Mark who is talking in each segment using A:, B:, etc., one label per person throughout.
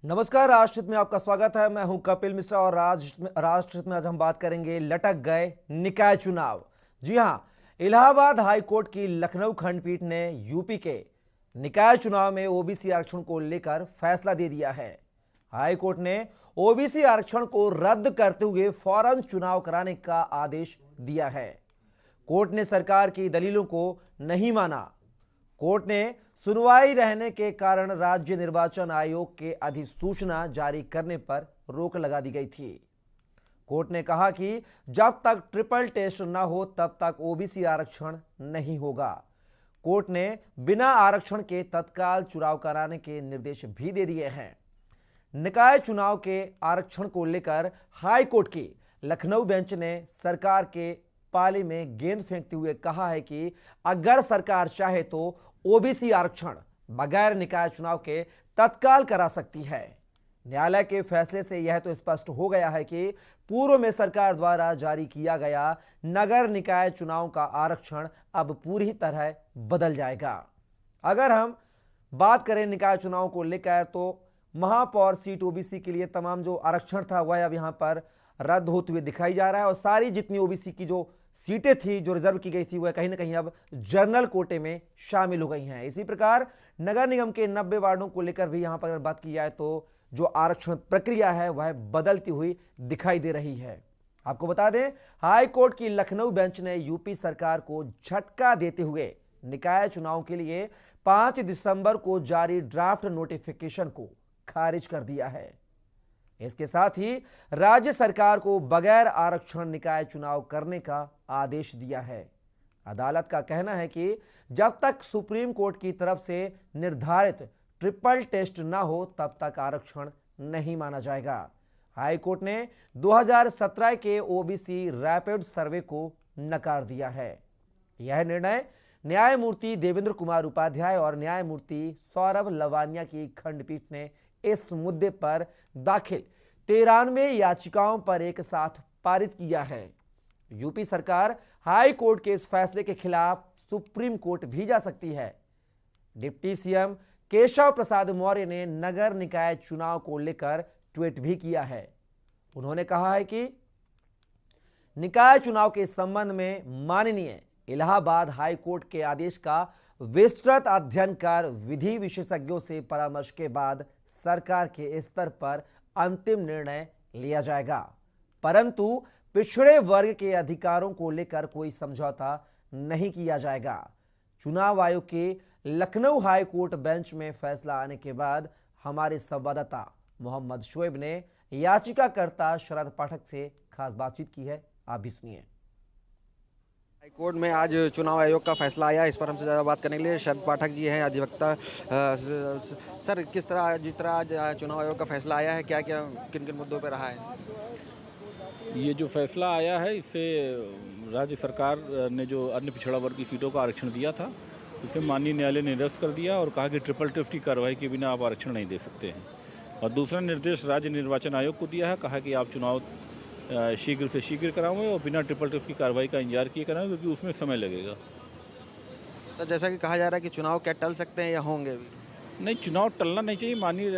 A: नमस्कार, राष्ट्रहित में आपका स्वागत है। मैं हूं कपिल मिश्रा और राष्ट्रहित में आज हम बात करेंगे लटक गए निकाय चुनाव। जी हां, इलाहाबाद हाई कोर्ट की लखनऊ खंडपीठ ने यूपी के निकाय चुनाव में ओबीसी आरक्षण को लेकर फैसला दे दिया है। हाई कोर्ट ने ओबीसी आरक्षण को रद्द करते हुए फौरन चुनाव कराने का आदेश दिया है। कोर्ट ने सरकार की दलीलों को नहीं माना। कोर्ट ने सुनवाई रहने के कारण राज्य निर्वाचन आयोग के अधिसूचना जारी करने पर रोक लगा दी गई थी। कोर्ट ने कहा कि जब तक ट्रिपल टेस्ट न हो तब तक ओबीसी आरक्षण नहीं होगा। कोर्ट ने बिना आरक्षण के तत्काल चुनाव कराने के निर्देश भी दे दिए हैं। निकाय चुनाव के आरक्षण को लेकर हाई कोर्ट की लखनऊ बेंच ने सरकार के पाले में गेंद फेंकते हुए कहा है कि अगर सरकार चाहे तो ओबीसी आरक्षण बगैर निकाय चुनाव के तत्काल करा सकती है। न्यायालय के फैसले से यह तो स्पष्ट हो गया है कि पूर्व में सरकार द्वारा जारी किया गया नगर निकाय चुनाव का आरक्षण अब पूरी तरह बदल जाएगा। अगर हम बात करें निकाय चुनाव को लेकर तो महापौर सीट ओबीसी के लिए तमाम जो आरक्षण था वह अब यहां पर रद्द होते हुए दिखाई जा रहा है और सारी जितनी ओबीसी की जो सीटें थी जो रिजर्व की गई थी वह कहीं ना कहीं अब जनरल कोटे में शामिल हो गई हैं। इसी प्रकार नगर निगम के 90 वार्डों को लेकर भी यहां पर अगर बात की जाए तो जो आरक्षण प्रक्रिया है वह बदलती हुई दिखाई दे रही है। आपको बता दें, हाई कोर्ट की लखनऊ बेंच ने यूपी सरकार को झटका देते हुए निकाय चुनाव के लिए 5 दिसंबर को जारी ड्राफ्ट नोटिफिकेशन को खारिज कर दिया है। इसके साथ ही राज्य सरकार को बगैर आरक्षण निकाय चुनाव करने का आदेश दिया है। अदालत का कहना है कि जब तक सुप्रीम कोर्ट की तरफ से निर्धारित ट्रिपल टेस्ट न हो तब तक आरक्षण नहीं माना जाएगा। हाई कोर्ट ने 2017 के ओबीसी रैपिड सर्वे को नकार दिया है। यह निर्णय न्यायमूर्ति देवेंद्र कुमार उपाध्याय और न्यायमूर्ति सौरभ लवानिया की खंडपीठ ने इस मुद्दे पर दाखिल 93 याचिकाओं पर एक साथ पारित किया है। यूपी सरकार हाई कोर्ट के इस फैसले के खिलाफ सुप्रीम कोर्ट भी जा सकती है। डिप्टी सीएम केशव प्रसाद मौर्य ने नगर निकाय चुनाव को लेकर ट्वीट भी किया है। उन्होंने कहा है कि निकाय चुनाव के संबंध में माननीय इलाहाबाद हाई कोर्ट के आदेश का विस्तृत अध्ययन कर विधि विशेषज्ञों से परामर्श के बाद सरकार के स्तर पर अंतिम निर्णय लिया जाएगा, परंतु पिछड़े वर्ग के अधिकारों को लेकर कोई समझौता नहीं किया जाएगा। चुनाव आयोग के लखनऊ हाई कोर्ट बेंच में फैसला आने के बाद हमारे संवाददाता मोहम्मद शोएब ने याचिकाकर्ता शरद पाठक से खास बातचीत की है। आप भी सुनिए।
B: हाईकोर्ट में आज चुनाव आयोग का फैसला आया, इस पर हमसे ज़्यादा बात करने के लिए शरद पाठक जी हैं, अधिवक्ता। सर, किस तरह जिस तरह आज चुनाव आयोग का फैसला आया है, क्या क्या किन किन मुद्दों पर रहा है?
C: ये जो फैसला आया है इससे राज्य सरकार ने जो अन्य पिछड़ा वर्ग की सीटों का आरक्षण दिया था उसे माननीय न्यायालय ने निरस्त कर दिया और कहा कि ट्रिपल टेस्ट की कार्रवाई के बिना आप आरक्षण नहीं दे सकते हैं। और दूसरा निर्देश राज्य निर्वाचन आयोग को दिया है, कहा कि आप चुनाव शीघ्र से शीघ्र कराएं और बिना ट्रिपल टेस्ट की कार्रवाई का इंतजार किए कराएं, क्योंकि उसमें समय लगेगा।
B: तो जैसा कि कहा जा रहा है कि चुनाव क्या टल सकते हैं या होंगे भी?
C: नहीं, चुनाव टलना नहीं चाहिए। माननीय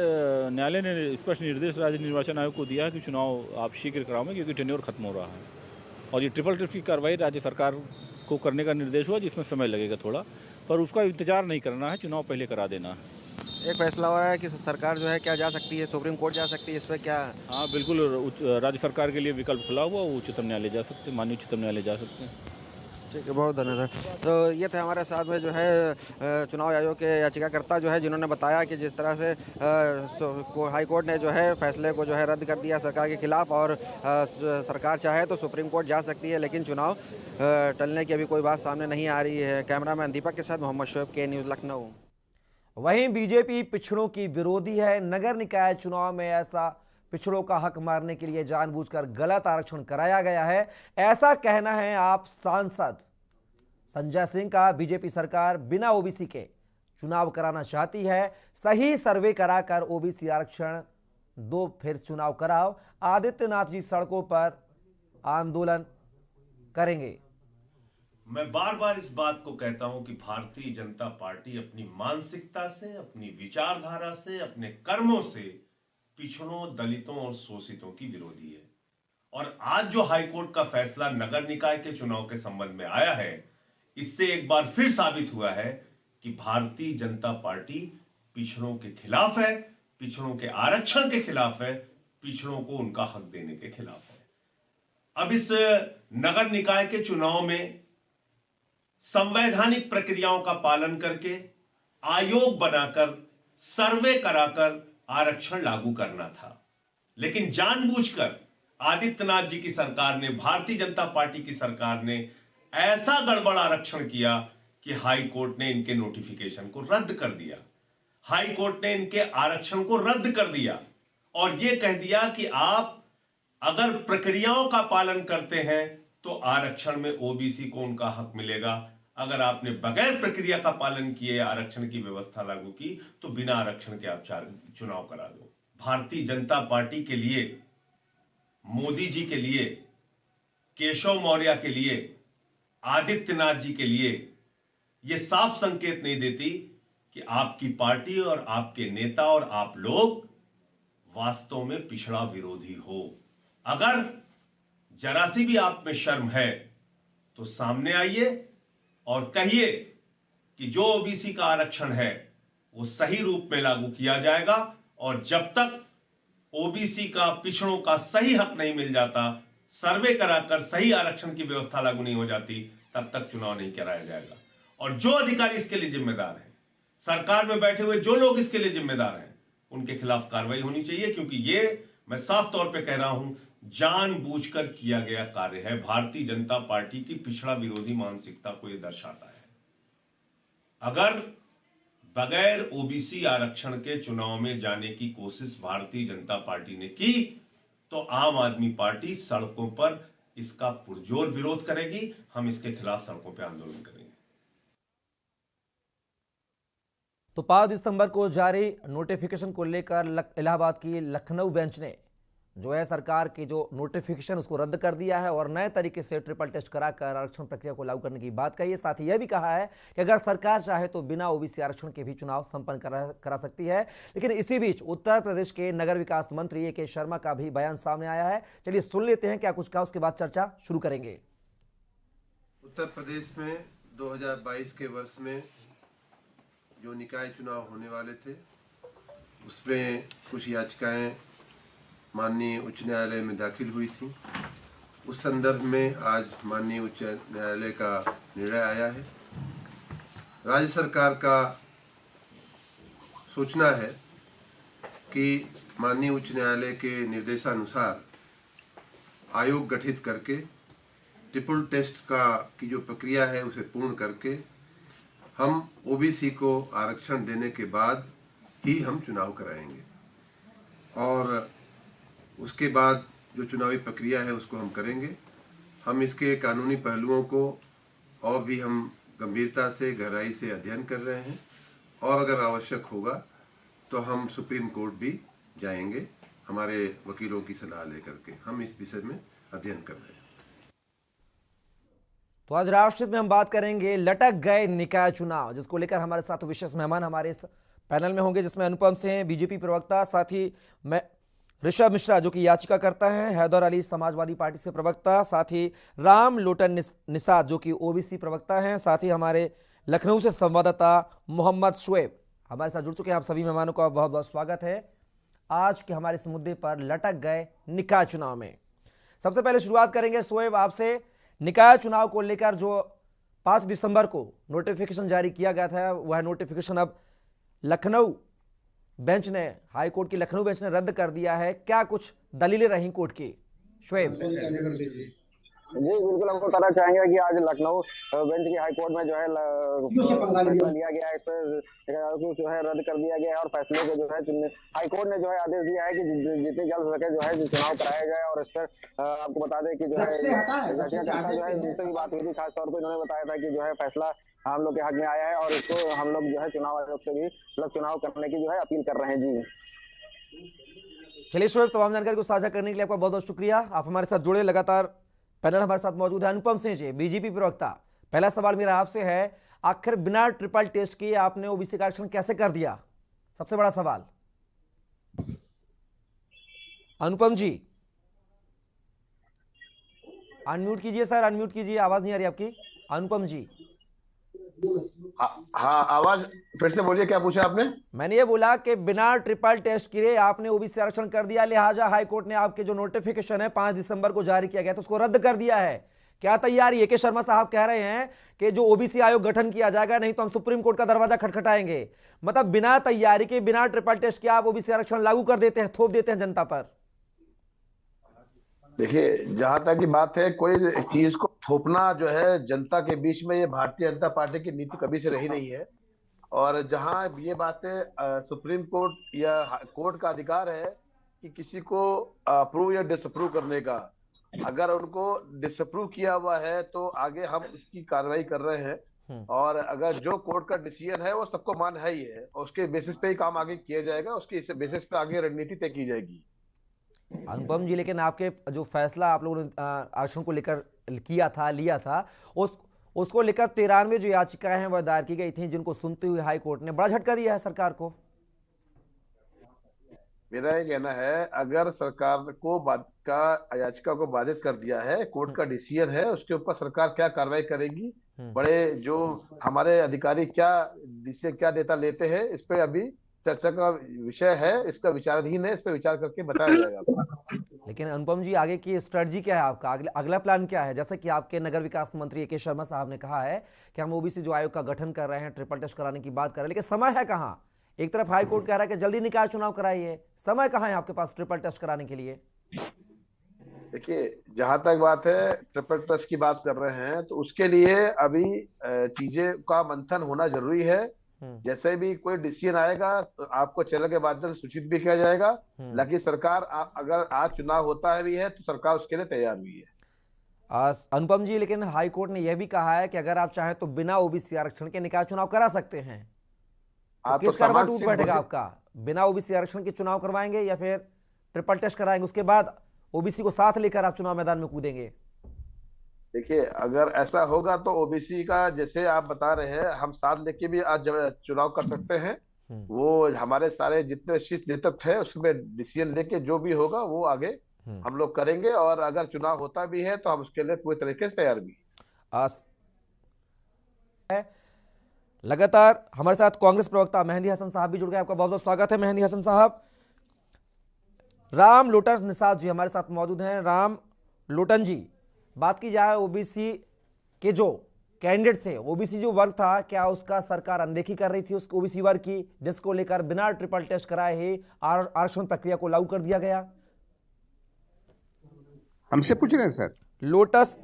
C: न्यायालय ने स्पष्ट निर्देश राज्य निर्वाचन आयोग को दिया है कि चुनाव आप शीघ्र कराओगे, क्योंकि टेन्योर खत्म हो रहा है। और ये ट्रिपल टेस्ट की कार्रवाई राज्य सरकार को करने का निर्देश हुआ, जिसमें समय लगेगा थोड़ा, पर उसका इंतजार नहीं करना है, चुनाव पहले करा देना है।
B: एक फैसला हुआ है कि सरकार जो है क्या जा सकती है, सुप्रीम कोर्ट जा सकती है, इस पर क्या?
C: हाँ बिल्कुल, राज्य सरकार के लिए विकल्प खुला हुआ, वो उच्चतम न्यायालय जा सकते हैं, माननीय उच्चतम न्यायालय जा सकते हैं।
B: ठीक है, बहुत धन्यवाद। तो ये थे हमारे साथ में जो है चुनाव आयोग के याचिकाकर्ता जो है, जिन्होंने बताया कि जिस तरह से हाई कोर्ट ने जो है फैसले को जो है रद्द कर दिया सरकार के खिलाफ और सरकार चाहे तो सुप्रीम कोर्ट जा सकती है, लेकिन चुनाव टलने की अभी कोई बात सामने नहीं आ रही है। कैमरामैन दीपक के साथ मोहम्मद शोएब, के न्यूज़, लखनऊ।
A: वहीं बीजेपी पिछड़ों की विरोधी है। नगर निकाय चुनाव में ऐसा पिछड़ों का हक मारने के लिए जानबूझकर गलत आरक्षण कराया गया है, ऐसा कहना है आप सांसद संजय सिंह का। बीजेपी सरकार बिना ओबीसी के चुनाव कराना चाहती है। सही सर्वे कराकर ओबीसी आरक्षण दो, फिर चुनाव कराओ। आदित्यनाथ जी सड़कों पर आंदोलन करेंगे।
D: मैं बार बार इस बात को कहता हूं कि भारतीय जनता पार्टी अपनी मानसिकता से, अपनी विचारधारा से, अपने कर्मों से पिछड़ों, दलितों और शोषितों की विरोधी है। और आज जो हाईकोर्ट का फैसला नगर निकाय के चुनाव के संबंध में आया है, इससे एक बार फिर साबित हुआ है कि भारतीय जनता पार्टी पिछड़ों के खिलाफ है, पिछड़ों के आरक्षण के खिलाफ है, पिछड़ों को उनका हक देने के खिलाफ है। अब इस नगर निकाय के चुनाव में संवैधानिक प्रक्रियाओं का पालन करके आयोग बनाकर सर्वे कराकर आरक्षण लागू करना था, लेकिन जानबूझकर आदित्यनाथ जी की सरकार ने, भारतीय जनता पार्टी की सरकार ने ऐसा गड़बड़ आरक्षण किया कि हाई कोर्ट ने इनके नोटिफिकेशन को रद्द कर दिया। हाई कोर्ट ने इनके आरक्षण को रद्द कर दिया और यह कह दिया कि आप अगर प्रक्रियाओं का पालन करते हैं तो आरक्षण में ओबीसी को उनका हक मिलेगा, अगर आपने बगैर प्रक्रिया का पालन किए आरक्षण की व्यवस्था लागू की तो बिना आरक्षण के आप चुनाव करा दो। भारतीय जनता पार्टी के लिए, मोदी जी के लिए, केशव मौर्य के लिए, आदित्यनाथ जी के लिए यह साफ संकेत नहीं देती कि आपकी पार्टी और आपके नेता और आप लोग वास्तव में पिछड़ा विरोधी हो। अगर जरा सी भी आप में शर्म है तो सामने आइए और कहिए कि जो ओबीसी का आरक्षण है वो सही रूप में लागू किया जाएगा और जब तक ओबीसी का, पिछड़ों का सही हक नहीं मिल जाता, सर्वे कराकर सही आरक्षण की व्यवस्था लागू नहीं हो जाती, तब तक चुनाव नहीं कराया जाएगा। और जो अधिकारी इसके लिए जिम्मेदार हैं, सरकार में बैठे हुए जो लोग इसके लिए जिम्मेदार हैं, उनके खिलाफ कार्रवाई होनी चाहिए, क्योंकि ये मैं साफ तौर पे कह रहा हूं जानबूझकर किया गया कार्य है। भारतीय जनता पार्टी की पिछड़ा विरोधी मानसिकता को यह दर्शाता है। अगर बगैर ओबीसी आरक्षण के चुनाव में जाने की कोशिश भारतीय जनता पार्टी ने की तो आम आदमी पार्टी सड़कों पर इसका पुरजोर विरोध करेगी। हम इसके खिलाफ सड़कों पर आंदोलन करेंगे।
A: तो 5 दिसंबर को जारी नोटिफिकेशन को लेकर इलाहाबाद की लखनऊ बेंच ने जो है सरकार की जो नोटिफिकेशन उसको रद्द कर दिया है और नए तरीके से ट्रिपल टेस्ट कराकर आरक्षण प्रक्रिया को लागू करने की बात कही है। साथ ही यह भी कहा है कि अगर सरकार चाहे तो बिना ओबीसी आरक्षण के भी चुनाव संपन्न करा सकती है। लेकिन इसी बीच उत्तर प्रदेश के नगर विकास मंत्री ए के शर्मा का भी बयान सामने आया है। चलिए सुन लेते हैं क्या कुछ कहा, उसके बाद चर्चा शुरू करेंगे।
E: उत्तर प्रदेश में 2022 के वर्ष में जो निकाय चुनाव होने वाले थे उसमें कुछ याचिकाएं माननीय उच्च न्यायालय में दाखिल हुई थी। उस संदर्भ में आज माननीय उच्च न्यायालय का निर्णय आया है। राज्य सरकार का सूचना है कि माननीय उच्च न्यायालय के निर्देशानुसार आयोग गठित करके ट्रिपल टेस्ट की जो प्रक्रिया है उसे पूर्ण करके हम ओबीसी को आरक्षण देने के बाद ही हम चुनाव कराएंगे और उसके बाद जो चुनावी प्रक्रिया है उसको हम करेंगे। हम इसके कानूनी पहलुओं को और भी हम गंभीरता से, गहराई से अध्ययन कर रहे हैं और अगर आवश्यक होगा तो हम सुप्रीम कोर्ट भी जाएंगे हमारे वकीलों की सलाह लेकर के। हम इस विषय में अध्ययन कर रहे हैं।
A: तो आज राष्ट्रहित में हम बात करेंगे लटक गए निकाय चुनाव, जिसको लेकर हमारे साथ विशेष मेहमान हमारे इस पैनल में होंगे, जिसमें अनुपम सिंह बीजेपी प्रवक्ता, साथ ही मैं ऋषभ मिश्रा जो कि याचिकाकर्ता हैं, हैदर अली समाजवादी पार्टी से प्रवक्ता, साथ ही राम लोटन निषाद जो कि ओबीसी प्रवक्ता हैं, साथ ही हमारे लखनऊ से संवाददाता मोहम्मद शुएब हमारे साथ जुड़ चुके हैं। आप सभी मेहमानों का बहुत बहुत स्वागत है आज के हमारे इस मुद्दे पर लटक गए निकाय चुनाव में। सबसे पहले शुरुआत करेंगे शुएब आपसे। निकाय चुनाव को लेकर जो 5 दिसंबर को नोटिफिकेशन जारी किया गया था, वह नोटिफिकेशन अब लखनऊ बेंच ने, हाई कोर्ट की लखनऊ बेंच ने रद्द कर दिया है। क्या कुछ दलीलें रहीं कोर्ट की? शुएब
B: जी बिल्कुल, हमको बताना चाहेंगे कि आज लखनऊ बेंच की हाई कोर्ट में जो है फैसला लिया गया है, इस पर जो है रद्द कर दिया गया है और फैसले को जो है हाई कोर्ट ने जो है आदेश दिया है कि जितनी जल्द सके जो है चुनाव कराया जाए। और इस पर आपको बता दें कि जो है जिससे भी बात हुई थी, खासतौर पर इन्होंने बताया था कि जो है फैसला हम लोग के हक में आया है और इसको हम लोग जो है चुनाव आयोग से भी चुनाव करने की जो है अपील कर रहे हैं। जी
A: चलिए शुएब, तमाम जानकारी को साझा करने के लिए आपका बहुत बहुत शुक्रिया। आप हमारे साथ जुड़े, लगातार पैनल हमारे साथ मौजूद है। अनुपम सिंह जी, बीजेपी प्रवक्ता, पहला सवाल मेरा आपसे है, आखिर बिना ट्रिपल टेस्ट के आपने ओबीसी का आरक्षण कैसे कर दिया? सबसे बड़ा सवाल। अनुपम जी अनम्यूट कीजिए सर, अनम्यूट कीजिए, आवाज नहीं आ रही आपकी। अनुपम जी
F: हाँ, आवाज फिर से बोलिए, क्या पूछा आपने?
A: मैंने ये बोला कि बिना ट्रिपल टेस्ट किए आपने ओबीसी आरक्षण कर दिया, लिहाजा हाईकोर्ट ने आपके जो नोटिफिकेशन है 5 दिसंबर को जारी किया गया तो उसको रद्द कर दिया है। क्या तैयारी है? के शर्मा साहब कह रहे हैं कि जो ओबीसी आयोग गठन किया जाएगा, नहीं तो हम सुप्रीम कोर्ट का दरवाजा खटखटाएंगे। मतलब बिना तैयारी के, बिना ट्रिपल टेस्ट के आप ओबीसी आरक्षण लागू कर देते हैं, थोप देते हैं जनता पर।
F: देखिए, जहां तक की बात है, कोई चीज को थोपना जो है जनता के बीच में, ये भारतीय जनता पार्टी की नीति कभी से रही नहीं है। और जहां ये बातें सुप्रीम कोर्ट या कोर्ट का अधिकार है कि किसी को अप्रूव या डिसअप्रूव करने का, अगर उनको डिसअप्रूव किया हुआ है तो आगे हम उसकी कार्रवाई कर रहे हैं। और अगर जो कोर्ट का डिसीजन है वो सबको मान है ही है, उसके बेसिस पे ही काम आगे किया जाएगा, उसके बेसिस पे आगे रणनीति तय की जाएगी।
A: अनुपम जी, लेकिन आपके जो फैसला आप लोगों ने आरक्षण को लेकर लिया था, उसको लेकर 93 जो याचिकाएं हैं वह दायर की गई थी, जिनको सुनते हुए हाई कोर्ट ने बड़ा झटका दिया है सरकार को।
F: मेरा ये कहना है, अगर सरकार को याचिका को बाधित कर दिया है, कोर्ट का डिसीजन है, उसके ऊपर सरकार क्या कार्रवाई करेगी, बड़े जो हमारे अधिकारी क्या डिसीजन, क्या डेटा लेते हैं, इस पे अभी चर्चा का विषय है, इसका विचाराधीन है, इस पे विचार करके बताया जाएगा।
A: लेकिन अनुपम जी, आगे की स्ट्रेटजी क्या है आपका? अगला प्लान क्या है? जैसे कि आपके नगर विकास मंत्री के शर्मा साहब ने कहा है कि हम ओबीसी जो आयोग का गठन कर रहे हैं, ट्रिपल टेस्ट कराने की बात कर रहे हैं, लेकिन समय है कहाँ? एक तरफ हाई कोर्ट कह रहा है कि जल्दी निकाय चुनाव कराइए, समय कहाँ है आपके पास ट्रिपल टेस्ट कराने के लिए?
F: देखिए, जहां तक बात है ट्रिपल टेस्ट की बात कर रहे हैं, तो उसके लिए अभी चीजें का मंथन होना जरूरी है। जैसे भी कोई डिसीजन आएगा तो आपको चैनल के माध्यम से सूचित भी किया जाएगा। लेकिन सरकार अगर आज चुनाव होता है भी है तो सरकार उसके लिए तैयार भी है।
A: अनुपम जी, लेकिन हाई कोर्ट ने यह भी कहा है कि अगर आप चाहें तो बिना ओबीसी आरक्षण के निकाय चुनाव करा सकते हैं। तो किस करवा टूट बैठेगा आपका? बिना ओबीसी आरक्षण के चुनाव करवाएंगे या फिर ट्रिपल टेस्ट कराएंगे, उसके बाद ओबीसी को साथ लेकर आप चुनाव मैदान में कूदेंगे?
F: देखिए, अगर ऐसा होगा तो ओबीसी का, जैसे आप बता रहे हैं, हम साथ लेके भी आज चुनाव कर सकते हैं। वो हमारे सारे जितने शीर्ष नेतृत्व है उसमें डिसीजन लेके जो भी होगा वो आगे हम लोग करेंगे। और अगर चुनाव होता भी है तो हम उसके लिए पूरी तरीके से तैयार भी
A: है। लगातार हमारे साथ कांग्रेस प्रवक्ता मेहंदी हसन साहब भी जुड़ गए। आपका बहुत बहुत स्वागत है मेहंदी हसन साहब। राम लोटन निषाद जी हमारे साथ मौजूद हैं। राम लोटन जी, बात की जाए ओबीसी के जो कैंडिडेट थे, ओबीसी जो वर्ग था, क्या उसका सरकार अनदेखी कर रही थी उस ओबीसी वर्ग की, जिसको लेकर बिना ट्रिपल टेस्ट कराए ही आरक्षण प्रक्रिया को लागू कर दिया गया?
G: हमसे पूछ रहे हैं सर?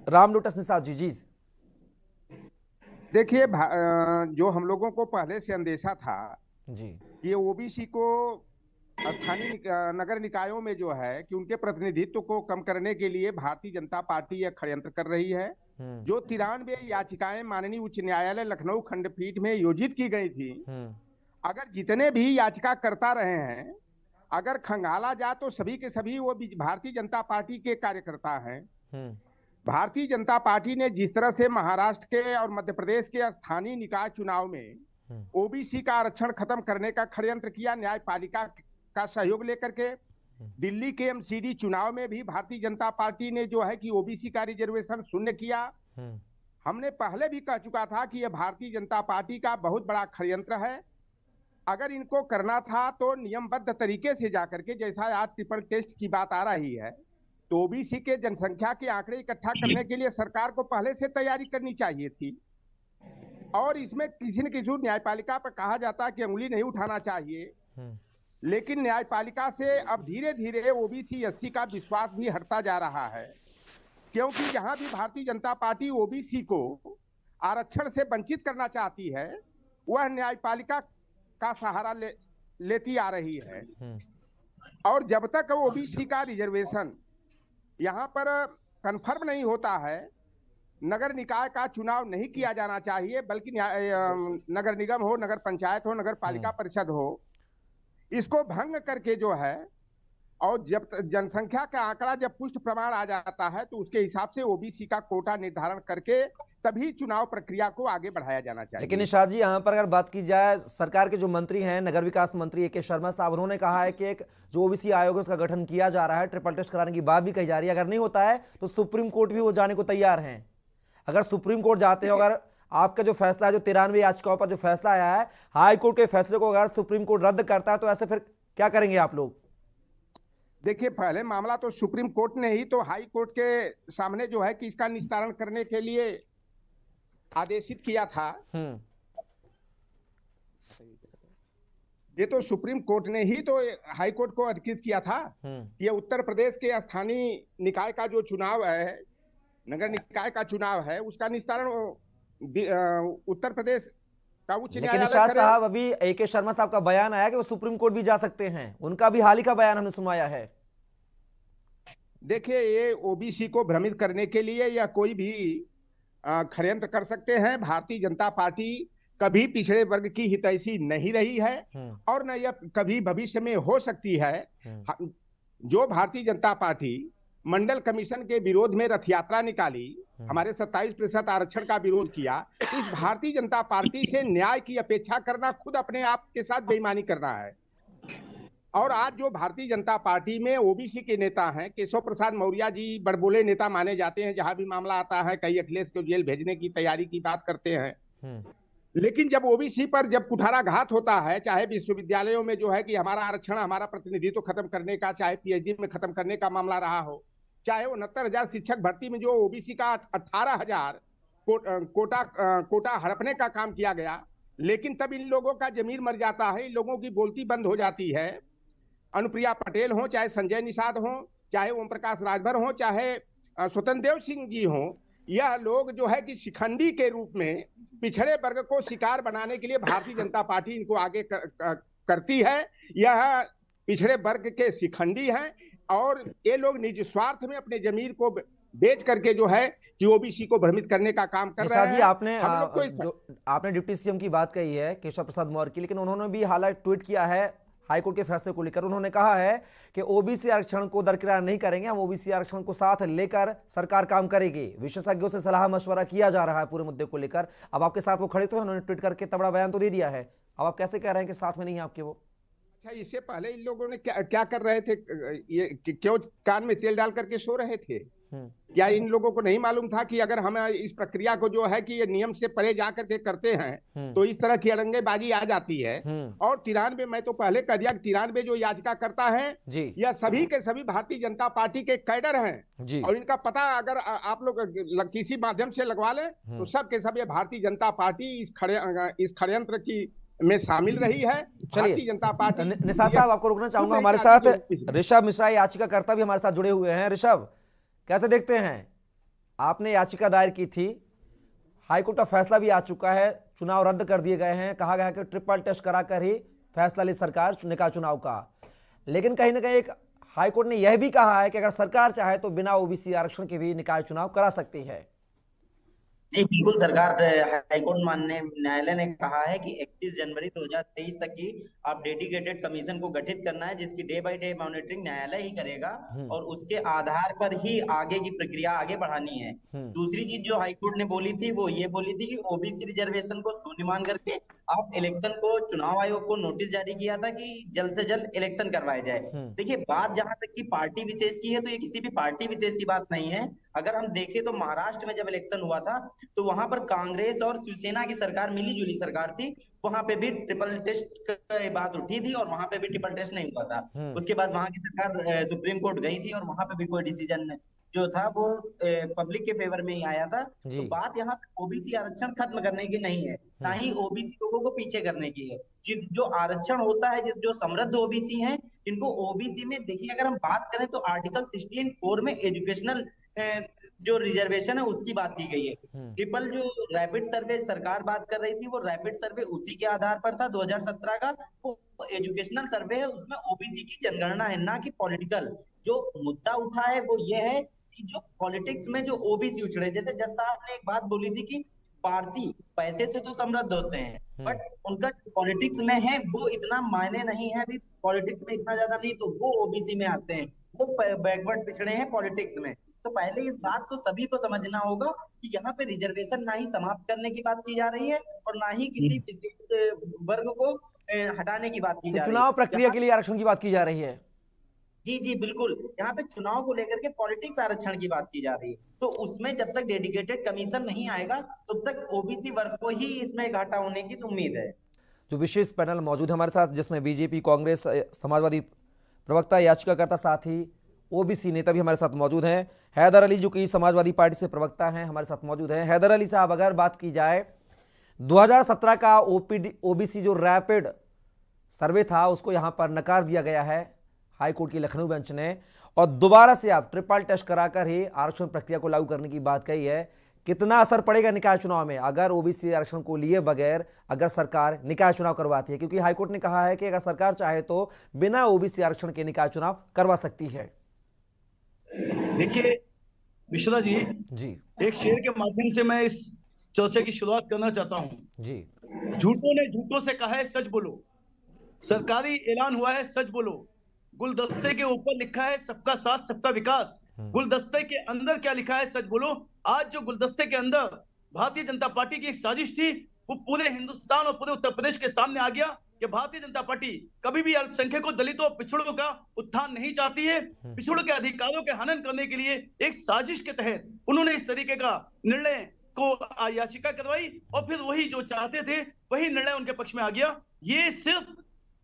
A: राम लोटस निषाद जी। जी
G: देखिए, जो हम लोगों को पहले से अंदेशा था
A: जी,
G: ये ओबीसी को स्थानीय नगर निकायों में जो है कि उनके प्रतिनिधित्व को कम करने के लिए भारतीय जनता पार्टी यह षड्यंत्र कर रही है। जो 93 याचिकाएं माननीय उच्च न्यायालय लखनऊ खंडपीठ में योजित की गई थी, अगर जितने भी याचिका करता रहे हैं, अगर खंगाला जाए तो सभी के सभी वो भारतीय जनता पार्टी के कार्यकर्ता हैं। भारतीय जनता पार्टी ने जिस तरह से महाराष्ट्र के और मध्य प्रदेश के स्थानीय निकाय चुनाव में ओबीसी का आरक्षण खत्म करने का षड्यंत्र किया, न्यायपालिका का सहयोग लेकर के, दिल्ली के एमसीडी चुनाव में भी भारतीय जनता पार्टी ने जो है कि ओबीसी का रिजर्वेशन शून्य किया। हमने पहले भी कह चुका था कि यह भारतीय जनता पार्टी का बहुत बड़ा षड्यंत्र है। अगर इनको करना था तो नियमबद्ध तरीके से जाकर के, जैसा आज ट्रिपल टेस्ट की बात आ रही है, तो ओबीसी के जनसंख्या के आंकड़े इकट्ठा करने के लिए सरकार को पहले से तैयारी करनी चाहिए थी। और इसमें किसी न किसी न्यायपालिका पर कहा जाता है कि अंगुली नहीं उठाना चाहिए, लेकिन न्यायपालिका से अब धीरे धीरे ओबीसी एससी का विश्वास भी हटता जा रहा है, क्योंकि जहां भी भारतीय जनता पार्टी ओबीसी को आरक्षण से वंचित करना चाहती है, वह न्यायपालिका का सहारा लेती आ रही है। और जब तक ओबीसी का रिजर्वेशन यहाँ पर कंफर्म नहीं होता है, नगर निकाय का चुनाव नहीं किया जाना चाहिए, बल्कि नगर निगम हो, नगर पंचायत हो, नगर पालिका परिषद हो, इसको भंग करके जो है और जब जनसंख्या का आंकड़ा जब पुष्ट प्रमाण आ जाता है तो उसके हिसाब से ओबीसी का कोटा निर्धारण करके तभी चुनाव प्रक्रिया को आगे बढ़ाया जाना चाहिए।
A: लेकिन निषाद जी, यहाँ पर अगर बात की जाए, सरकार के जो मंत्री हैं, नगर विकास मंत्री AK शर्मा साहब, उन्होंने कहा है कि एक जो ओबीसी आयोग है उसका गठन किया जा रहा है, ट्रिपल टेस्ट कराने की बात भी कही जा रही है। अगर नहीं होता है तो सुप्रीम कोर्ट भी वो जाने को तैयार हैं। अगर सुप्रीम कोर्ट जाते हो, अगर आपका जो फैसला है, जो 93 याचिकाओं पर जो फैसला आया है, हाई कोर्ट के फैसले को अगर सुप्रीम कोर्ट रद्द करता है तो ऐसे फिर क्या करेंगे आप लोग?
G: देखिए, पहले मामला तो सुप्रीम कोर्ट ने ही तो हाई कोर्ट के सामने जो है कि इसका निस्तारण करने के लिए आदेशित किया था। ये तो सुप्रीम कोर्ट ने ही तो हाई कोर्ट को अधिकृत किया था। ये उत्तर प्रदेश के स्थानीय निकाय का जो चुनाव है, नगर निकाय का चुनाव है, उसका निस्तारण उत्तर प्रदेश का उच्च
A: लेकिन
G: न्यायालय
A: निषाद
G: करे।
A: साहब, अभी AK शर्मा साहब का बयान आया कि वो सुप्रीम कोर्ट भी जा सकते हैं। उनका भी हाल ही का बयान हमने सुनाया है।
G: देखिए, ये ओबीसी को भ्रमित करने के लिए या कोई भी षड्यंत्र कर सकते हैं। भारतीय जनता पार्टी कभी पिछड़े वर्ग की हितैषी नहीं रही है और न यह कभी भविष्य में हो सकती है। जो भारतीय जनता पार्टी मंडल कमीशन के विरोध में रथ यात्रा निकाली, हमारे 27% आरक्षण का विरोध किया, इस भारतीय जनता पार्टी से न्याय की अपेक्षा करना खुद अपने आप के साथ बेईमानी करना है। और आज जो भारतीय जनता पार्टी में ओबीसी के नेता हैं, केशव प्रसाद मौर्य जी बड़बोले नेता माने जाते हैं। जहां भी मामला आता है, कई अखिलेश को जेल भेजने की तैयारी की बात करते हैं। लेकिन जब ओबीसी पर जब कुठाराघात होता है, चाहे विश्वविद्यालयों में जो है कि हमारा आरक्षण, हमारा प्रतिनिधित्व खत्म करने का, चाहे PhD में खत्म करने का मामला रहा हो, चाहे 69,000 शिक्षक भर्ती में जो ओबीसी का 18,000 कोटा हड़पने का काम किया गया, लेकिन तब इन लोगों का जमीर मर जाता है, इन लोगों की बोलती बंद हो जाती है। अनुप्रिया पटेल हो, चाहे संजय निषाद हो, चाहे ओम प्रकाश राजभर हो, चाहे स्वतंत्र देव सिंह जी हो, यह लोग जो है कि शिखंडी के रूप में पिछड़े वर्ग को शिकार बनाने के लिए भारतीय जनता पार्टी इनको आगे करती है। यह पिछड़े वर्ग के शिखंडी हैं और ये लोग निज स्वार्थ में अपने जमीर को बेच करके जो है कि ओबीसी को भ्रमित करने का काम कर रहे हैं।
A: जी, आपने डिप्टी CM की बात कही है, केशव प्रसाद मौर्य की, लेकिन उन्होंने भी हालांकि ट्वीट किया है हाईकोर्ट के फैसले को लेकर। उन्होंने कहा है कि ओबीसी आरक्षण को दरकिरार नहीं करेंगे, हम ओबीसी आरक्षण को साथ लेकर सरकार काम करेगी। विशेषज्ञों से सलाह मशवरा किया जा रहा है पूरे मुद्दे को लेकर। अब आपके साथ वो खड़े तो हैं, उन्होंने ट्वीट करके तगड़ा बयान तो दे दिया है। अब आप कैसे कह रहे हैं कि साथ में नहीं है आपके वो?
G: अच्छा, इससे पहले इन लोगों ने क्या कर रहे थे? ये क्यों कान में तेल डाल करके सो रहे थे? क्या इन लोगों को नहीं मालूम था कि अगर हम इस प्रक्रिया को जो है कि ये नियम से परे जा करके करते हैं तो इस तरह की अड़ंगेबाजी आ जाती है? और 93, मैं तो पहले कह दिया कि 93 जो याचिका करता है, यह सभी के सभी भारतीय जनता पार्टी के कैडर हैं और इनका पता अगर आप लोग किसी माध्यम से लगवा लें तो सब के सब ये भारतीय जनता पार्टी इस षड्यंत्र की में शामिल रही है। भारतीय जनता पार्टी।
A: निषाद साहब, आपको रुकना चाहूंगा। हमारे साथ ऋषभ मिश्रा, याचिकाकर्ता भी हमारे साथ जुड़े हुए हैं। ऋषभ, कैसे देखते हैं? आपने याचिका दायर की थी, हाईकोर्ट का फैसला भी आ चुका है, चुनाव रद्द कर दिए गए हैं, कहा गया है कि ट्रिपल टेस्ट कराकर ही फैसला ली सरकार निकाय चुनाव का। लेकिन कहीं ना कहीं एक हाईकोर्ट ने यह भी कहा है कि अगर सरकार चाहे तो बिना ओबीसी आरक्षण के भी निकाय चुनाव करा सकती है।
H: जी बिल्कुल, सरकार हाईकोर्ट माननीय न्यायालय ने कहा है कि 31 जनवरी 2023 तक की आप डेडिकेटेड कमीशन को गठित करना है, जिसकी डे बाय डे मॉनिटरिंग न्यायालय ही करेगा और उसके आधार पर ही आगे की प्रक्रिया आगे बढ़ानी है। दूसरी चीज जो हाईकोर्ट ने बोली थी वो ये बोली थी कि ओबीसी रिजर्वेशन को शून्य मान करके आप इलेक्शन को, चुनाव आयोग को नोटिस जारी किया था कि जल्द से जल्द इलेक्शन करवाए जाए। देखिए, बात जहां तक की पार्टी विशेष की है तो ये किसी भी पार्टी विशेष की बात नहीं है। अगर हम देखें तो महाराष्ट्र में जब इलेक्शन हुआ था तो वहां पर कांग्रेस और शिवसेना की सरकार मिली जुली सरकार थी, वहां पे भी ट्रिपल टेस्ट की बात उठी थी और वहां पे भी ट्रिपल टेस्ट नहीं हुआ था। उसके बाद वहां की सरकार सुप्रीम कोर्ट गई थी और वहां पे भी कोई डिसीजन जो था वो पब्लिक के फेवर में ही आया था। तो बात यहाँ पे ओबीसी आरक्षण खत्म करने की नहीं है, ना ही ओबीसी लोगों को पीछे करने की है। जो आरक्षण होता है, जो समृद्ध ओबीसी हैं, इनको ओबीसी में देखिए, अगर हम बात करें तो आर्टिकल 16(4) में एजुकेशनल जो रिजर्वेशन है उसकी बात की गई है। ट्रिपल जो रैपिड सर्वे सरकार बात कर रही थी वो रैपिड सर्वे उसी के आधार पर था 2017 का। वो एजुकेशनल सर्वे है, उसमें ओबीसी की जनगणना है, ना कि पॉलिटिकल। जो मुद्दा उठा है वो ये है कि जो पॉलिटिक्स में जो ओबीसी उछड़े, जैसे जज साहब ने एक बात बोली थी कि पारसी पैसे से तो समृद्ध होते हैं, बट उनका पॉलिटिक्स में है वो इतना मायने नहीं है, अभी पॉलिटिक्स में इतना ज्यादा नहीं, तो वो ओबीसी में आते हैं, वो बैकवर्ड पिछड़े हैं पॉलिटिक्स में। तो पहले इस बात को सभी को समझना होगा कि यहाँ पे रिजर्वेशन ना ही समाप्त करने की बात की जा रही है और ना ही किसी विशेष वर्ग को हटाने की बात की जा रही है।
A: चुनाव प्रक्रिया के लिए आरक्षण की बात की जा रही है।
H: जी जी बिल्कुल, यहाँ पे चुनाव को लेकर के पॉलिटिक्स आरक्षण की बात की जा रही है, तो उसमें जब तक डेडिकेटेड कमीशन नहीं आएगा तब तक ओबीसी वर्ग को ही इसमें घाटा होने की उम्मीद है।
A: जो विशेष पैनल मौजूद है हमारे साथ, जिसमें बीजेपी, कांग्रेस, समाजवादी प्रवक्ता, याचिकाकर्ता, साथ ही ओबीसी नेता भी हमारे साथ मौजूद हैं। हैदर अली जो कि समाजवादी पार्टी से प्रवक्ता हैं, हमारे साथ मौजूद हैं। हैदर अली साहब, अगर बात की जाए 2017 का ओबीसी जो रैपिड सर्वे था उसको यहां पर नकार दिया गया है हाईकोर्ट की लखनऊ बेंच ने, और दोबारा से आप ट्रिपल टेस्ट कराकर ही आरक्षण प्रक्रिया को लागू करने की बात कही है। कितना असर पड़ेगा निकाय चुनाव में अगर ओबीसी आरक्षण को लिए बगैर अगर सरकार निकाय चुनाव करवाती है? क्योंकि हाईकोर्ट ने कहा है कि अगर सरकार चाहे तो बिना ओबीसी आरक्षण के निकाय चुनाव करवा सकती है।
I: देखिए मिश्रा जी, एक शेर के माध्यम से मैं इस चर्चा की शुरुआत करना चाहता हूं जी। झूठों ने झूठों से कहा है सच बोलो, सरकारी ऐलान हुआ है सच बोलो, गुलदस्ते के ऊपर लिखा है सबका साथ सबका विकास, गुलदस्ते के अंदर क्या लिखा है सच बोलो। आज जो गुलदस्ते के अंदर भारतीय जनता पार्टी की एक साजिश थी वो पूरे हिंदुस्तान और पूरे उत्तर प्रदेश के सामने आ गया कि भारतीय जनता पार्टी कभी भी अल्पसंख्यकों, दलितों, पिछड़ों का उत्थान नहीं चाहती है। पिछड़ों के अधिकारों के हनन करने के लिए एक साजिश के तहत उन्होंने इस तरीके का निर्णय को याचिका करवाई और फिर वही जो चाहते थे वही निर्णय उनके पक्ष में आ गया। ये सिर्फ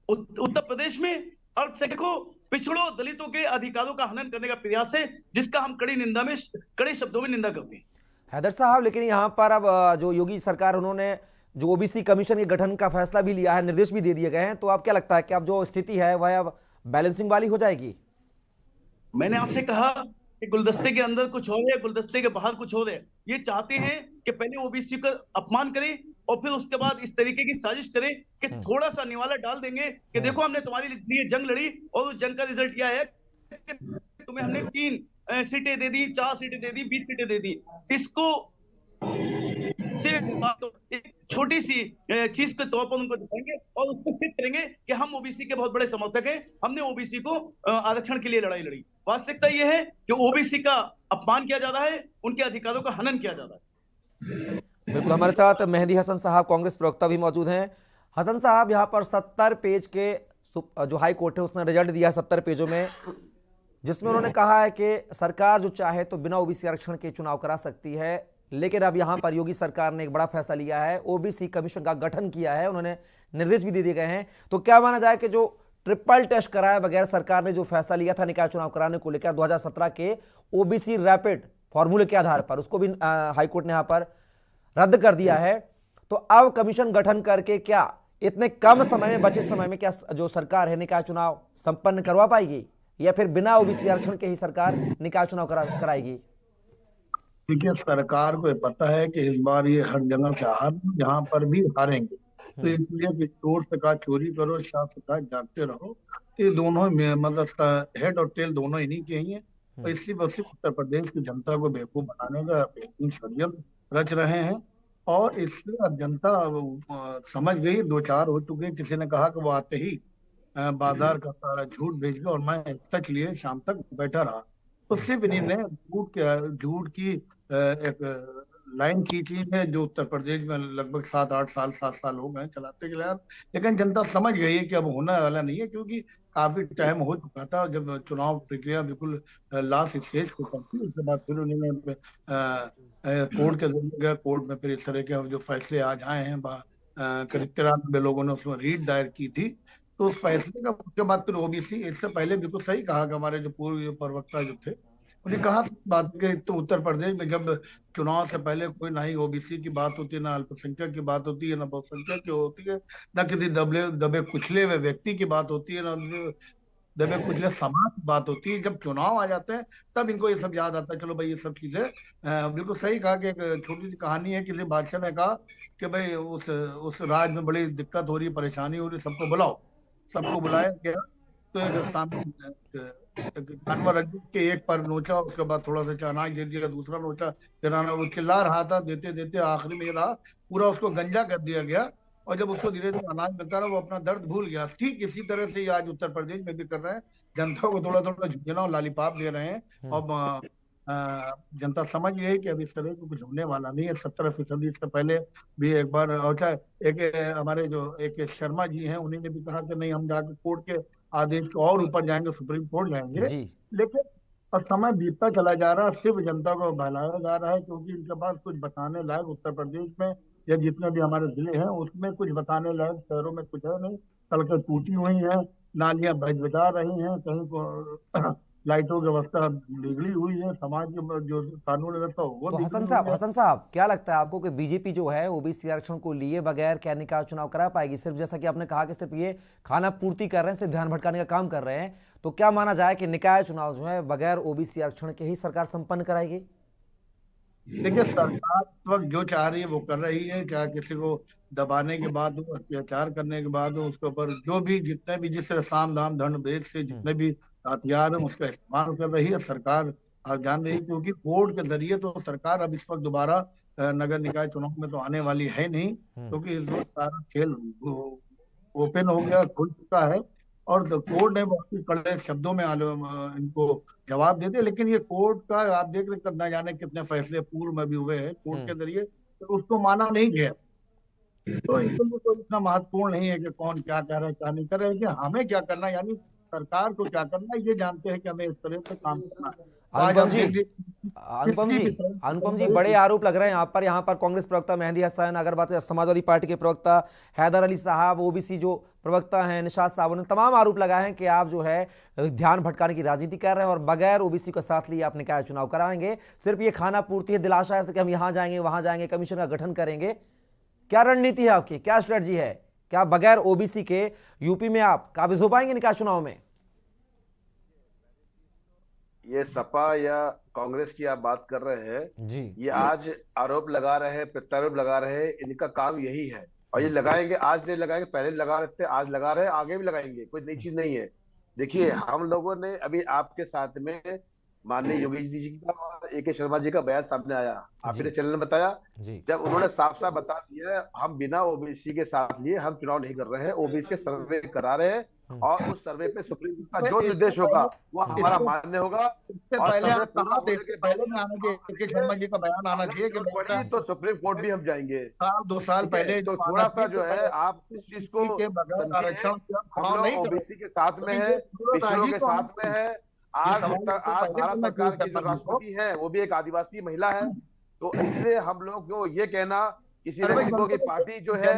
I: उत्तर प्रदेश में अल्पसंख्यकों, पिछड़ों, दलितों के अधिकारों का हनन करने का प्रयास है, जिसका हम कड़े शब्दों में निंदा करते हैं।
A: हैदर साहब, लेकिन यहाँ पर अब जो योगी सरकार, उन्होंने जो ओबीसी कमीशन के गठन का फैसला भी लिया है, निर्देश भी दे दिए गए हैं, तो आप क्या लगता है कि अब जो स्थिति है वह अब बैलेंसिंग वाली हो जाएगी?
I: मैंने आपसे कहा कि गुलदस्ते के अंदर कुछ हो रहा है, गुलदस्ते के बाहर कुछ हो रहा है। ये चाहते हैं कि पहले ओबीसी का अपमान करें और फिर उसके बाद इस तरीके की साजिश करें कि थोड़ा सा निवाला डाल देंगे कि देखो हमने तुम्हारे लिए जंग लड़ी और उस जंग का रिजल्ट क्या है कि तुम्हें हमने 3 सीटें दे दी, 4 सीटें दे दी, 20 सीटें दे दी। इसको एक छोटी सी चीज के तौर पर उनको दिखाएंगे और उसको सिद्ध करेंगे कि हम ओबीसी के बहुत बड़े समर्थक हैं, हमने ओबीसी को आरक्षण के लिए लड़ाई लड़ी। वास्तविकता यह है कि ओबीसी का अपमान किया जा रहा है, उनके अधिकारों का हनन किया जा रहा है।
A: बिल्कुल, हमारे साथ मेहदी हसन साहब, कांग्रेस प्रवक्ता भी मौजूद हैं। हसन साहब, यहाँ पर 70 पेज के जो हाई कोर्ट है उसने रिजल्ट दिया 70 पेजों में, जिसमें उन्होंने कहा है कि सरकार जो चाहे तो बिना ओबीसी आरक्षण के चुनाव करा सकती है। लेकिन अब यहाँ पर योगी सरकार ने एक बड़ा फैसला लिया है, ओबीसी कमीशन का गठन किया है, उन्होंने निर्देश भी दे दिए गए हैं। तो क्या माना जाए कि जो ट्रिपल टेस्ट कराए बगैर सरकार ने जो फैसला लिया था निकाय चुनाव कराने को लेकर 2017 के ओबीसी रैपिड फॉर्मूले के आधार पर, उसको भी हाईकोर्ट ने यहाँ पर रद्द कर दिया है। तो अब कमीशन गठन करके क्या इतने कम समय में, बचे समय में, क्या जो सरकार है निकाय चुनाव संपन्न करवा पाएगी या फिर बिना ओबीसी आरक्षण के ही सरकार निकाय चुनाव कराएगी?
J: देखिए, सरकार को पता है कि इस बार ये हर जगह से यहाँ पर भी हारेंगे, तो इसलिए कि चोर से कहा चोरी करो, शाह से कहा जागते रहो। तो ये दोनों मतलब हेड और टेल दोनों इन्हीं के ही है। तो इसी वक्त उत्तर प्रदेश की जनता को बेवकूफ बनाने का बेहतरीन षड्यंत्र रच रहे हैं और इससे अब जनता समझ गई, 2-4 हो चुके। किसी ने कहा कि वो आते ही बाजार का सारा झूठ भेज गया और मैं सच लिए शाम तक बैठा रहा। तो सिर्फ इन्हें झूठ की एक लाइन खींची है जो उत्तर प्रदेश में लगभग 7 साल हो गए चलाते चलाते, लेकिन जनता समझ गई है कि अब होने वाला नहीं है, क्योंकि काफी टाइम हो चुका था जब चुनाव प्रक्रिया बिल्कुल लास्ट स्टेज को पहुंची। उसके बाद फिर उन्होंने कोर्ट के जरिए कोर्ट में फिर इस तरह के जो फैसले आज आए हैं, करीब 93 लोगों ने उसमें रीट दायर की थी। तो उस फैसले का उसके बाद फिर ओबीसी, इससे पहले बिल्कुल सही कहा कि हमारे जो पूर्व प्रवक्ता जो थे उन्हें कहा बात के, तो उत्तर प्रदेश में जब चुनाव से पहले कोई ना ही ओबीसी की बात होती है, ना अल्पसंख्यक की बात होती है, ना बहुसंख्यक की होती है, ना किसी दबे कुचले हुए व्यक्ति की बात होती है, ना दबे कुचले समाज की बात होती है। जब चुनाव आ जाते हैं तब इनको ये सब याद आता है। चलो भाई, ये सब चीजें बिल्कुल सही कहा कि एक छोटी सी कहानी है, किसी बादशाह ने कहा कि भाई उस राज्य में बड़ी दिक्कत हो रही है, परेशानी हो रही है, सबको बुलाओ। सबको बुलाया गया तो एक जानवर रख के एक पर नोचा, उसके बाद थोड़ा सा अनाज दे दिया, दूसरा नोचा, किराना, वो चिल्ला रहा था, देते देते आखिरी में ये रहा पूरा उसको गंजा कर दिया गया। और जब उसको धीरे धीरे अनाज मिलता रहा, वो अपना दर्द भूल गया। ठीक इसी तरह से आज उत्तर प्रदेश में भी कर रहे हैं, जनता को थोड़ा थोड़ा झुंझुना और लॉलीपॉप दे रहे हैं। और जनता समझ गई कि अब इस तरह को कुछ होने वाला नहीं है। 70% इससे पहले भी एक बार, और चाहे एक हमारे जो एक शर्मा जी हैं, उन्होंने भी कहा कि नहीं, हम जाकर कोर्ट के आदेश के और ऊपर जाएंगे, सुप्रीम कोर्ट जाएंगे। लेकिन अब समय बीतता चला जा रहा है, सिर्फ जनता को बहलाया जा रहा है, क्योंकि इनके पास कुछ बताने लायक उत्तर प्रदेश में या जितने भी हमारे जिले हैं उसमें कुछ बताने लायक शहरों में कुछ है नहीं। सड़कें टूटी हुई हैं, नालियां बजा रही हैं, कहीं को लाइटों की व्यवस्था बिगड़ी हुई है, समाज की जो कानून व्यवस्था वो।
A: तो हसन साहब क्या लगता है आपको कि बीजेपी जो है ओबीसी आरक्षण को लिए बगैर क्या निकाय चुनाव करा पाएगी? सिर्फ जैसा कि आपने कहा कि सिर्फ ये खाना पूर्ति कर रहे हैं, सिर्फ ध्यान भटकाने का काम कर रहे हैं, तो क्या माना जाए कि निकाय चुनाव जो है बगैर ओबीसी आरक्षण के ही सरकार संपन्न कराएगी?
J: देखिए, सरकार इस वक्त जो चाह रही है वो कर रही है, चाहे किसी को दबाने के बाद हो, अत्याचार करने के बाद हो, उसके ऊपर जो भी जितने भी जिससे साम दाम दंड भेद से जितने भी हथियार है उसका इस्तेमाल कर रही है सरकार। आप जान रही है, क्योंकि कोर्ट के जरिए तो सरकार अब इस वक्त दोबारा नगर निकाय चुनाव में तो आने वाली है नहीं, क्योंकि इस वक्त सारा खेल ओपन हो गया, खुल चुका है। और कोर्ट ने बहुत ही कड़े शब्दों में इनको जवाब दे दिया। लेकिन ये कोर्ट का आप देख रहे, करना जाने कितने फैसले पूर्व में भी हुए हैं कोर्ट के जरिए, तो उसको माना नहीं गया। तो इनके लिए कोई इतना महत्वपूर्ण नहीं है कि कौन क्या कह रहा है क्या नहीं कर रहा है, कि हमें क्या करना है, यानी सरकार को क्या करना है, ये जानते हैं कि हमें इस तरह से काम करना है।
A: अनुपम जी बड़े आरोप लग रहे हैं यहाँ पर कांग्रेस प्रवक्ता मेहंदी हसन, अगर बात करें समाजवादी पार्टी के प्रवक्ता हैदर अली साहब, ओबीसी जो प्रवक्ता हैं निशात साहब, ने तमाम आरोप लगाए हैं कि आप जो है ध्यान भटकाने की राजनीति कर रहे हैं और बगैर ओबीसी को साथ लिए आप निकाय चुनाव कराएंगे। सिर्फ ये खाना पूर्ति है, दिलासा है कि हम यहाँ जाएंगे वहां जाएंगे, कमीशन का गठन करेंगे। क्या रणनीति है आपकी, क्या स्ट्रेटजी है? क्या बगैर ओबीसी के यूपी में आप काबिज हो पाएंगे निकाय चुनाव में?
F: ये सपा या कांग्रेस की आप बात कर रहे हैं जी, ये आज आरोप लगा रहे हैं, प्रत्यारोप लगा रहे हैं, इनका काम यही है। और ये लगाएंगे, आज नहीं लगाएंगे, पहले लगा रहे थे, आज लगा रहे हैं, आगे भी लगाएंगे, कोई नई चीज नहीं है। देखिए, हम लोगों ने अभी आपके साथ में माननीय योगी जी का, ए.के. शर्मा जी का बयान सामने आया, आपने चैनल में बताया, जब उन्होंने साफ साफ बता दिया हम बिना ओबीसी के साथ लिए हम चुनाव नहीं कर रहे हैं, ओबीसी सर्वे करा रहे हैं और उस सर्वे पे सुप्रीम कोर्ट का जो निर्देश होगा वो हमारा मान्य होगा।
J: पहले में आना चाहिए, ए.के. शर्मा जी का बयान आना चाहिए कि
F: तो सुप्रीम कोर्ट भी हम जाएंगे।
J: 2 साल पहले
F: तो थोड़ा सा जो है आप इस चीज को आरक्षण ओबीसी के साथ में है, पिछड़ों के साथ में है। आज भारत सरकार की जो राष्ट्रपति है वो भी एक आदिवासी महिला है, तो इसलिए हम लोग को ये कहना किसी रंगों की पार्टी जो है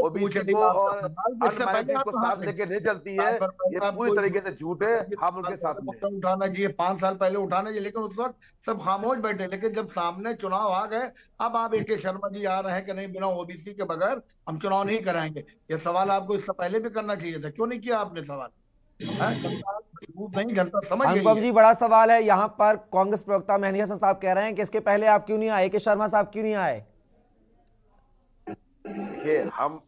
F: ओबीसी को और अनमाइनॉरिटी को साथ लेके नहीं चलती है, ये पूरी तरीके से झूठ है। हम उनके साथ में
J: उठाना चाहिए, 5 साल पहले उठाना चाहिए, लेकिन उस वक्त सब खामोश बैठे। लेकिन जब सामने चुनाव आ गए, अब आप ए.के. शर्मा जी आ रहे हैं कि नहीं, बिना ओबीसी के बगैर हम चुनाव नहीं कराएंगे। ये सवाल आपको इससे पहले भी करना चाहिए था, क्यों नहीं किया आपने सवाल? जनता समझ गई है।
A: अनुपम जी, बड़ा सवाल है यहाँ पर। कांग्रेस प्रवक्ता मेहंदी हसन साहब कह रहे हैं कि इसके पहले आप क्यों नहीं आए, ए.के. शर्मा साहब क्यों नहीं आए?
F: देखिए, हम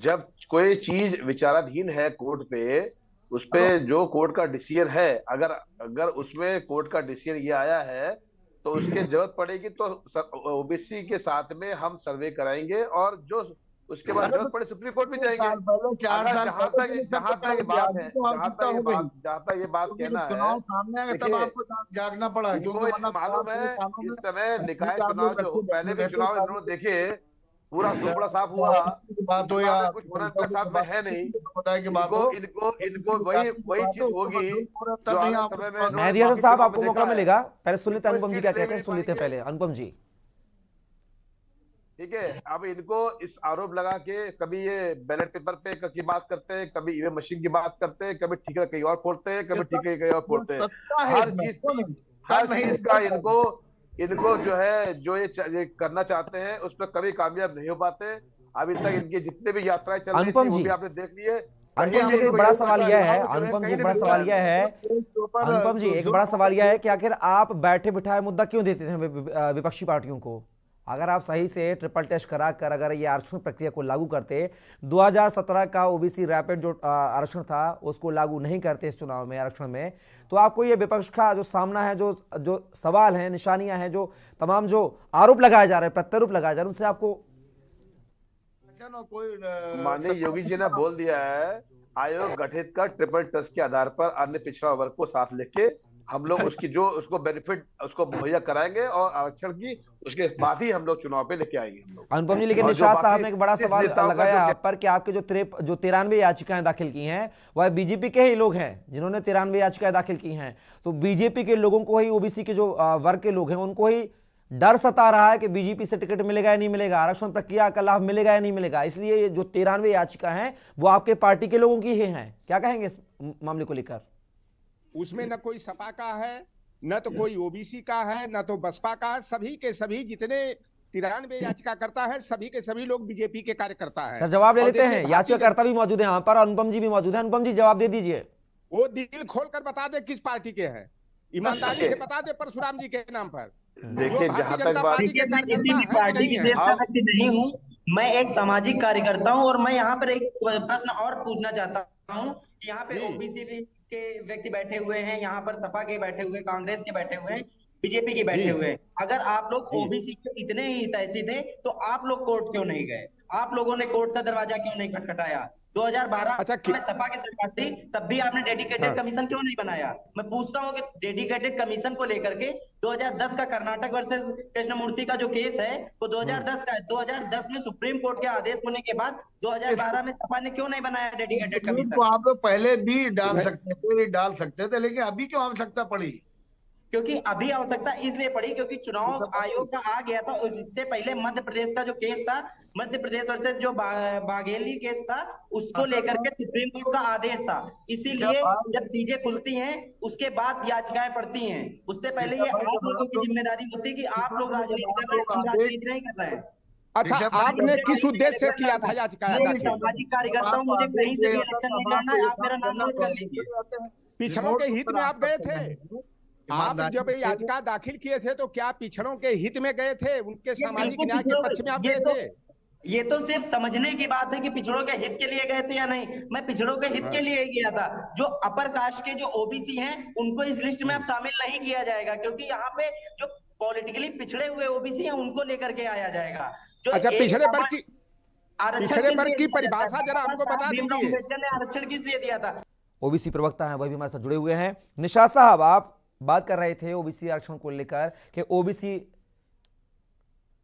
F: जब कोई चीज विचाराधीन है कोर्ट पे, उस पे जो कोर्ट का डिसीजन है, अगर उसमें कोर्ट का डिसीजन ये आया है तो उसकी जरूरत पड़ेगी तो ओबीसी के साथ में हम सर्वे कराएंगे और जो उसके बाद जरूरत पड़े सुप्रीम कोर्ट भी जाएंगे। जहां तक ये बात है, जहां तक ये बात कहना है,
J: तब आपको जागना पड़ा,
F: क्योंकि मालूम है इस समय निकाय चुनाव जो पहले भी चुनाव इन्होंने देखे, पूरा सुपड़ा साफ हुआ,
J: बात हो या
F: कुछ के साथ में है नहीं, इनको वही चीज होगी।
A: मेहंदी हसन साहब, आपको मौका मिलेगा, पहले सुन लेते हैं अनुपम जी क्या कहते हैं, सुन लेते हैं पहले अनुपम जी।
F: ठीक है, अब इनको इस आरोप लगा के कभी ये बैलेट पेपर पे की बात करते हैं, कभी ईवीएम मशीन की बात करते हैं, कभी ठीका कहीं और फोड़ते हैं, कभी ठीके कहीं और फोड़ते हैं। हर चीज का इनको जो है जो ये करना चाहते हैं उस पर कभी कामयाब नहीं हो पाते। अभी तक इनकी जितने भी यात्राएं चल रही थी वो भी आपने देख लिए।
A: अनुपम जी, एक बड़ा सवाल यह है, अनुपम जी एक बड़ा सवाल यह है, अनुपम जी एक बड़ा सवाल यह है कि आखिर आप बैठे बिठाए मुद्दा क्यों देते थे विपक्षी पार्टियों को? अगर आप सही से ट्रिपल टेस्ट करा कर अगर ये आरक्षण प्रक्रिया को लागू करते, 2017 का ओबीसी रैपिड जो आरक्षण था उसको लागू नहीं करते इस चुनाव में आरक्षण में, तो आपको ये विपक्ष का जो सामना है, जो सवाल है, निशानियां हैं, जो तमाम जो आरोप लगाए जा रहे हैं, प्रत्यारोप लगाए जा रहे हैं, उनसे आपको
F: माननीय योगी जी ने बोल दिया है आयोग गठित कर ट्रिपल टेस्ट के आधार पर अन्य पिछड़ा वर्ग को साथ लेके हम लोग उसको बेनिफिट उसको मुहैया कराएंगे और आरक्षण की उसके बाद ही हम लोग चुनाव पे लेके आएंगे हम लोग।
A: अनुपम जी, लेकिन निषाद साहब ने एक बड़ा सवाल लगाया आप पर कि आपके जो 93 याचिकाएं दाखिल की हैं वह बीजेपी के ही लोग हैं जिन्होंने 93 याचिकाएं दाखिल की हैं, तो बीजेपी के लोगों को ही, ओबीसी के जो वर्ग के लोग हैं उनको ही डर सता रहा है कि बीजेपी से टिकट मिलेगा या नहीं मिलेगा, आरक्षण प्रक्रिया का लाभ मिलेगा या नहीं मिलेगा, इसलिए ये जो 93 याचिका हैं वो आपके पार्टी के लोगों की ही हैं। क्या कहेंगे इस मामले को लेकर?
G: उसमें न कोई सपा का है, न तो कोई ओबीसी का है, न तो बसपा का है। सभी के सभी जितने 93 याचिकाकर्ता है, सभी के सभी लोग बीजेपी के कार्यकर्ता है।
A: सर जवाब ले लेते हैं, याचिकाकर्ता भी मौजूद है यहाँ पर, अनुपम जी भी मौजूद है। अनुपम जी जवाब दे दीजिए।
G: वो दिल खोलकर बता दे किस पार्टी के हैं, ईमानदारी से बता दे परशुराम जी के नाम पर।
F: देखिए जहां तक बात,
H: मैं किसी भी पार्टी की विशेषता व्यक्ति नहीं हूँ, मैं एक सामाजिक कार्यकर्ता हूँ। और मैं यहाँ पर एक प्रश्न और पूछना चाहता हूँ कि यहाँ पे ओबीसी के व्यक्ति बैठे हुए हैं, यहाँ पर सपा के बैठे हुए, कांग्रेस के बैठे हुए हैं, बीजेपी के बैठे हुए हैं। अगर आप लोग ओबीसी के इतने ही हितैषी थे तो आप लोग कोर्ट क्यों नहीं गए? आप लोगों ने कोर्ट का दरवाजा क्यों नहीं खटखटाया? 2012 में सपा की सरकार थी, तब भी आपने डेडिकेटेड कमीशन क्यों नहीं बनाया? मैं पूछता हूँ कि डेडिकेटेड कमीशन को लेकर के 2010 का कर्नाटक वर्सेस कृष्णमूर्ति का जो केस है वो 2010 का है। 2010 में सुप्रीम कोर्ट के आदेश होने के बाद 2012 में सपा ने क्यों नहीं बनाया डेडिकेटेड कमीशन?
J: तो आप लोग पहले भी डाल सकते थे, लेकिन अभी क्यों आवश्यकता पड़ी?
H: क्योंकि अभी आवश्यकता इसलिए पड़ी क्योंकि चुनाव आयोग का आ गया था, और इससे पहले मध्य प्रदेश का जो केस था, मध्य प्रदेश वर्सेस जो बाघेली केस था, उसको लेकर के सुप्रीम कोर्ट का आदेश था। इसीलिए जब चीजें खुलती हैं उसके बाद याचिकाएं पड़ती हैं, उससे पहले ये आप लोगों की जिम्मेदारी होती है कि आप लोग राजनीति कर रहे हैं, हम राजनीति नहीं कर रहे हैं।
G: अच्छा, आपने किस उद्देश्य से किया था याचिका?
H: सामाजिक कार्यकर्ता हूँ, मुझे कहीं से भी इलेक्शन नहीं लड़ना है, आप मेरा नाम नोट कर लीजिए।
G: पिछड़ों के हित में आप गए थे? आप जब याचिका दाखिल किए थे तो क्या पिछड़ों के हित में गए थे, उनके सामाजिक न्याय के पक्ष में आप गए थे?
H: ये तो सिर्फ समझने की बात है कि पिछड़ों के हित के लिए गए थे या नहीं। मैं पिछड़ों के हित के लिए गया था। जो अपर कास्ट के जो ओबीसी हैं उनको इस लिस्ट में अब शामिल नहीं किया जाएगा, क्योंकि यहाँ पे जो पॉलिटिकली पिछड़े हुए ओबीसी हैं उनको लेकर के आया जाएगा। जो
G: अच्छा, पिछड़े वर्ग की परिभाषा जरा हमको बता दीजिए।
H: अम्बेडकर ने आरक्षण किस लिए दिया था?
A: ओबीसी प्रवक्ता हैं, वह भी हमारे साथ जुड़े हुए हैं। निषाद साहब, आप बात कर रहे थे ओबीसी आरक्षण को लेकर कि ओबीसी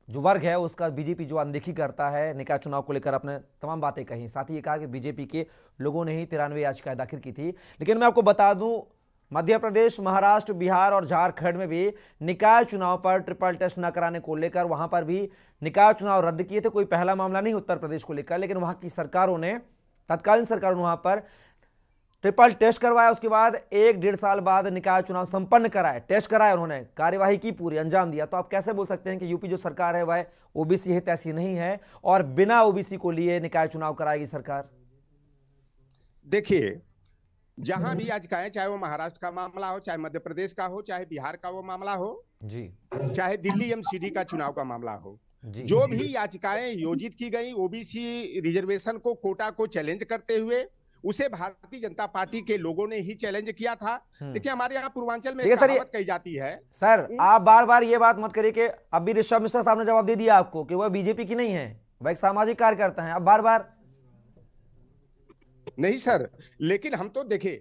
A: जो वर्ग है उसका बीजेपी जो अनदेखी करता है, निकाय चुनाव को लेकर अपने तमाम बातें कही। साथ ही ये कहा कि बीजेपी के लोगों ने ही 93 याचिकाएं दाखिल की थी। लेकिन मैं आपको बता दूं, मध्य प्रदेश, महाराष्ट्र, बिहार और झारखंड में भी निकाय चुनाव पर ट्रिपल टेस्ट न कराने को लेकर वहां पर भी निकाय चुनाव रद्द किए थे। कोई पहला मामला नहीं उत्तर प्रदेश को लेकर, लेकिन वहां की सरकारों ने, तत्कालीन सरकारों ने वहां पर ट्रिपल टेस्ट करवाया। उसके बाद 1-1.5 साल बाद निकाय चुनाव संपन्न कराए, टेस्ट कराए, उन्होंने कार्यवाही की, पूरी अंजाम दिया। तो आप कैसे बोल सकते हैं कि यूपी जो सरकार है वह ओबीसी हित ऐसी नहीं है और बिना ओबीसी को लिए निकाय चुनाव कराएगी सरकार?
G: देखिए, जहां भी याचिकाएं, चाहे वो महाराष्ट्र का मामला हो, चाहे मध्य प्रदेश का हो, चाहे बिहार का वो मामला हो
A: जी,
G: चाहे दिल्ली एमसीडी का चुनाव का मामला हो, जो भी याचिकाएं योजित की गई ओबीसी रिजर्वेशन को, कोटा को चैलेंज करते हुए, उसे भारतीय जनता पार्टी के लोगों ने ही चैलेंज किया था। देखिए, हमारे यहाँ पूर्वांचल में कहावत कही जाती है।
A: सर आप बार बार ये बात मत करिए कि अभी ऋषभ मिश्रा साहब ने जवाब दे दिया आपको कि वह बीजेपी की नहीं है, वह एक सामाजिक कार्यकर्ता है। अब बार बार
G: नहीं सर, लेकिन हम तो देखे,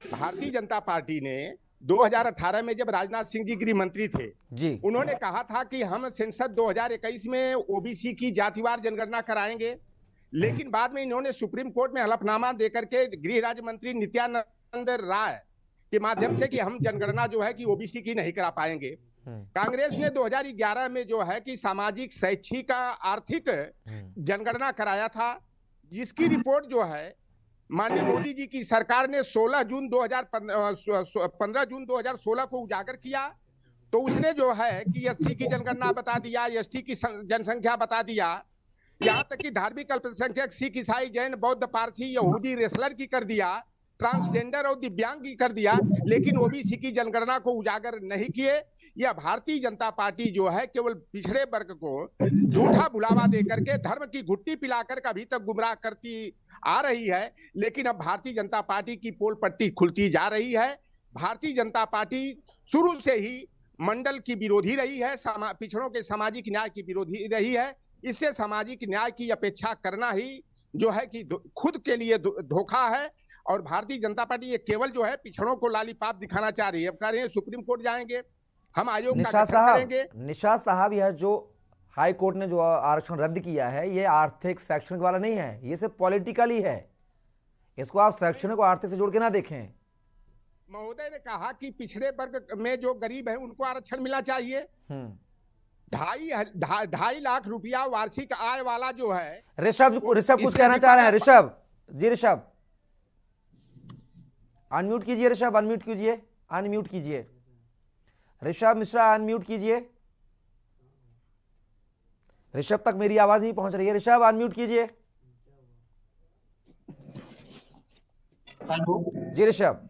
G: भारतीय जनता पार्टी ने 2018 में जब राजनाथ सिंह जी गृह मंत्री थे
A: जी,
G: उन्होंने कहा था कि हम संसद 2021 में ओबीसी की जातिवार जनगणना कराएंगे। लेकिन बाद में इन्होंने सुप्रीम कोर्ट में हलफनामा देकर के गृह राज्य मंत्री नित्यानंद राय के माध्यम से कि हम जनगणना जो है कि ओबीसी की नहीं करा पाएंगे। कांग्रेस ने 2011 में जो है कि सामाजिक, शैक्षिक, आर्थिक जनगणना कराया था, जिसकी रिपोर्ट जो है माननीय मोदी जी की सरकार ने 15 जून 2016 को उजागर किया। तो उसने जो है कि एससी की जनगणना बता दिया, एसटी की जनसंख्या बता दिया, यहाँ तक कि धार्मिक अल्पसंख्यक सिख, ईसाई, जैन, बौद्ध, पारसी, यहूदी, रेसलर की कर दिया। ट्रांसजेंडर और दिव्यांग की कर दिया, लेकिन ओबीसी की जनगणना को उजागर नहीं किए। यह भारतीय जनता पार्टी जो है केवल पिछड़े वर्ग को झूठा बुलावा देकर के धर्म की घुट्टी पिलाकर अभी तक गुमराह करती आ रही है। लेकिन अब भारतीय जनता पार्टी की पोल पट्टी खुलती जा रही है। भारतीय जनता पार्टी शुरू से ही मंडल की विरोधी रही है, पिछड़ों के सामाजिक न्याय की विरोधी रही है। इससे सामाजिक न्याय की अपेक्षा करना ही जो है कि खुद के लिए धोखा है। और भारतीय जनता पार्टी ये केवल जो है पिछड़ों को लालीपाप दिखाना चाह रही है। अब कह रहे हैं सुप्रीम कोर्ट जाएंगे, हम आयोग का गठन करेंगे।
A: निशात साहब, यह जो हाई कोर्ट ने जो आरक्षण रद्द किया है, ये आर्थिक शैक्षणिक वाला नहीं है, ये सिर्फ पॉलिटिकल ही है। इसको आप शैक्षणिक और आर्थिक से जोड़ के ना देखें।
G: महोदय ने कहा कि पिछड़े वर्ग में जो गरीब है उनको आरक्षण मिलना चाहिए। 2.5 लाख रुपया वार्षिक आय वाला जो है।
A: ऋषभ कुछ कहना चाह रहे हैं। ऋषभ जी, ऋषभ अनम्यूट कीजिए। ऋषभ अनम्यूट कीजिए, अनम्यूट कीजिए। ऋषभ मिश्रा अनम्यूट कीजिए। ऋषभ तक मेरी आवाज नहीं पहुंच रही है। ऋषभ अनम्यूट कीजिए। जी ऋषभ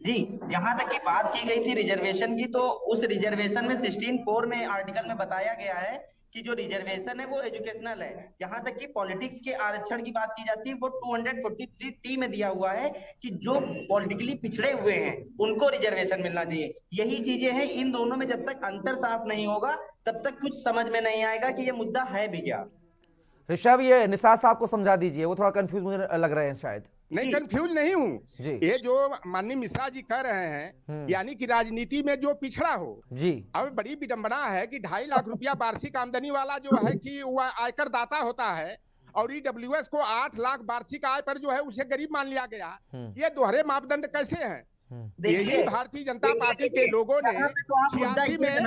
H: जी, जहां तक की बात की गई थी रिजर्वेशन की, तो उस रिजर्वेशन में 16(4) में आर्टिकल में बताया गया है कि जो रिजर्वेशन है वो एजुकेशनल है। जहां तक कि पॉलिटिक्स के आरक्षण की बात की जाती है वो 243T में दिया हुआ है कि जो पॉलिटिकली पिछड़े हुए हैं उनको रिजर्वेशन मिलना चाहिए। यही चीजें हैं, इन दोनों में जब तक अंतर साफ नहीं होगा तब तक कुछ समझ में नहीं आएगा कि ये मुद्दा है भी क्या।
A: ऋषभ, ये निसार साहब को समझा दीजिए, वो थोड़ा कंफ्यूज मुझे लग रहे हैं। शायद
G: नहीं, कंफ्यूज नहीं हूँ। ये जो माननीय मिश्रा जी कह रहे हैं, यानी कि राजनीति में जो पिछड़ा हो जी। अब बड़ी विडंबना है कि 2.5 लाख रुपया वार्षिक आमदनी वाला जो है कि वह आयकर दाता होता है और ईडब्ल्यूएस को 8 लाख वार्षिक आय पर जो है उसे गरीब मान लिया गया। ये दोहरे मापदंड कैसे हैं? यही भारतीय जनता पार्टी के लोगों ने 86 में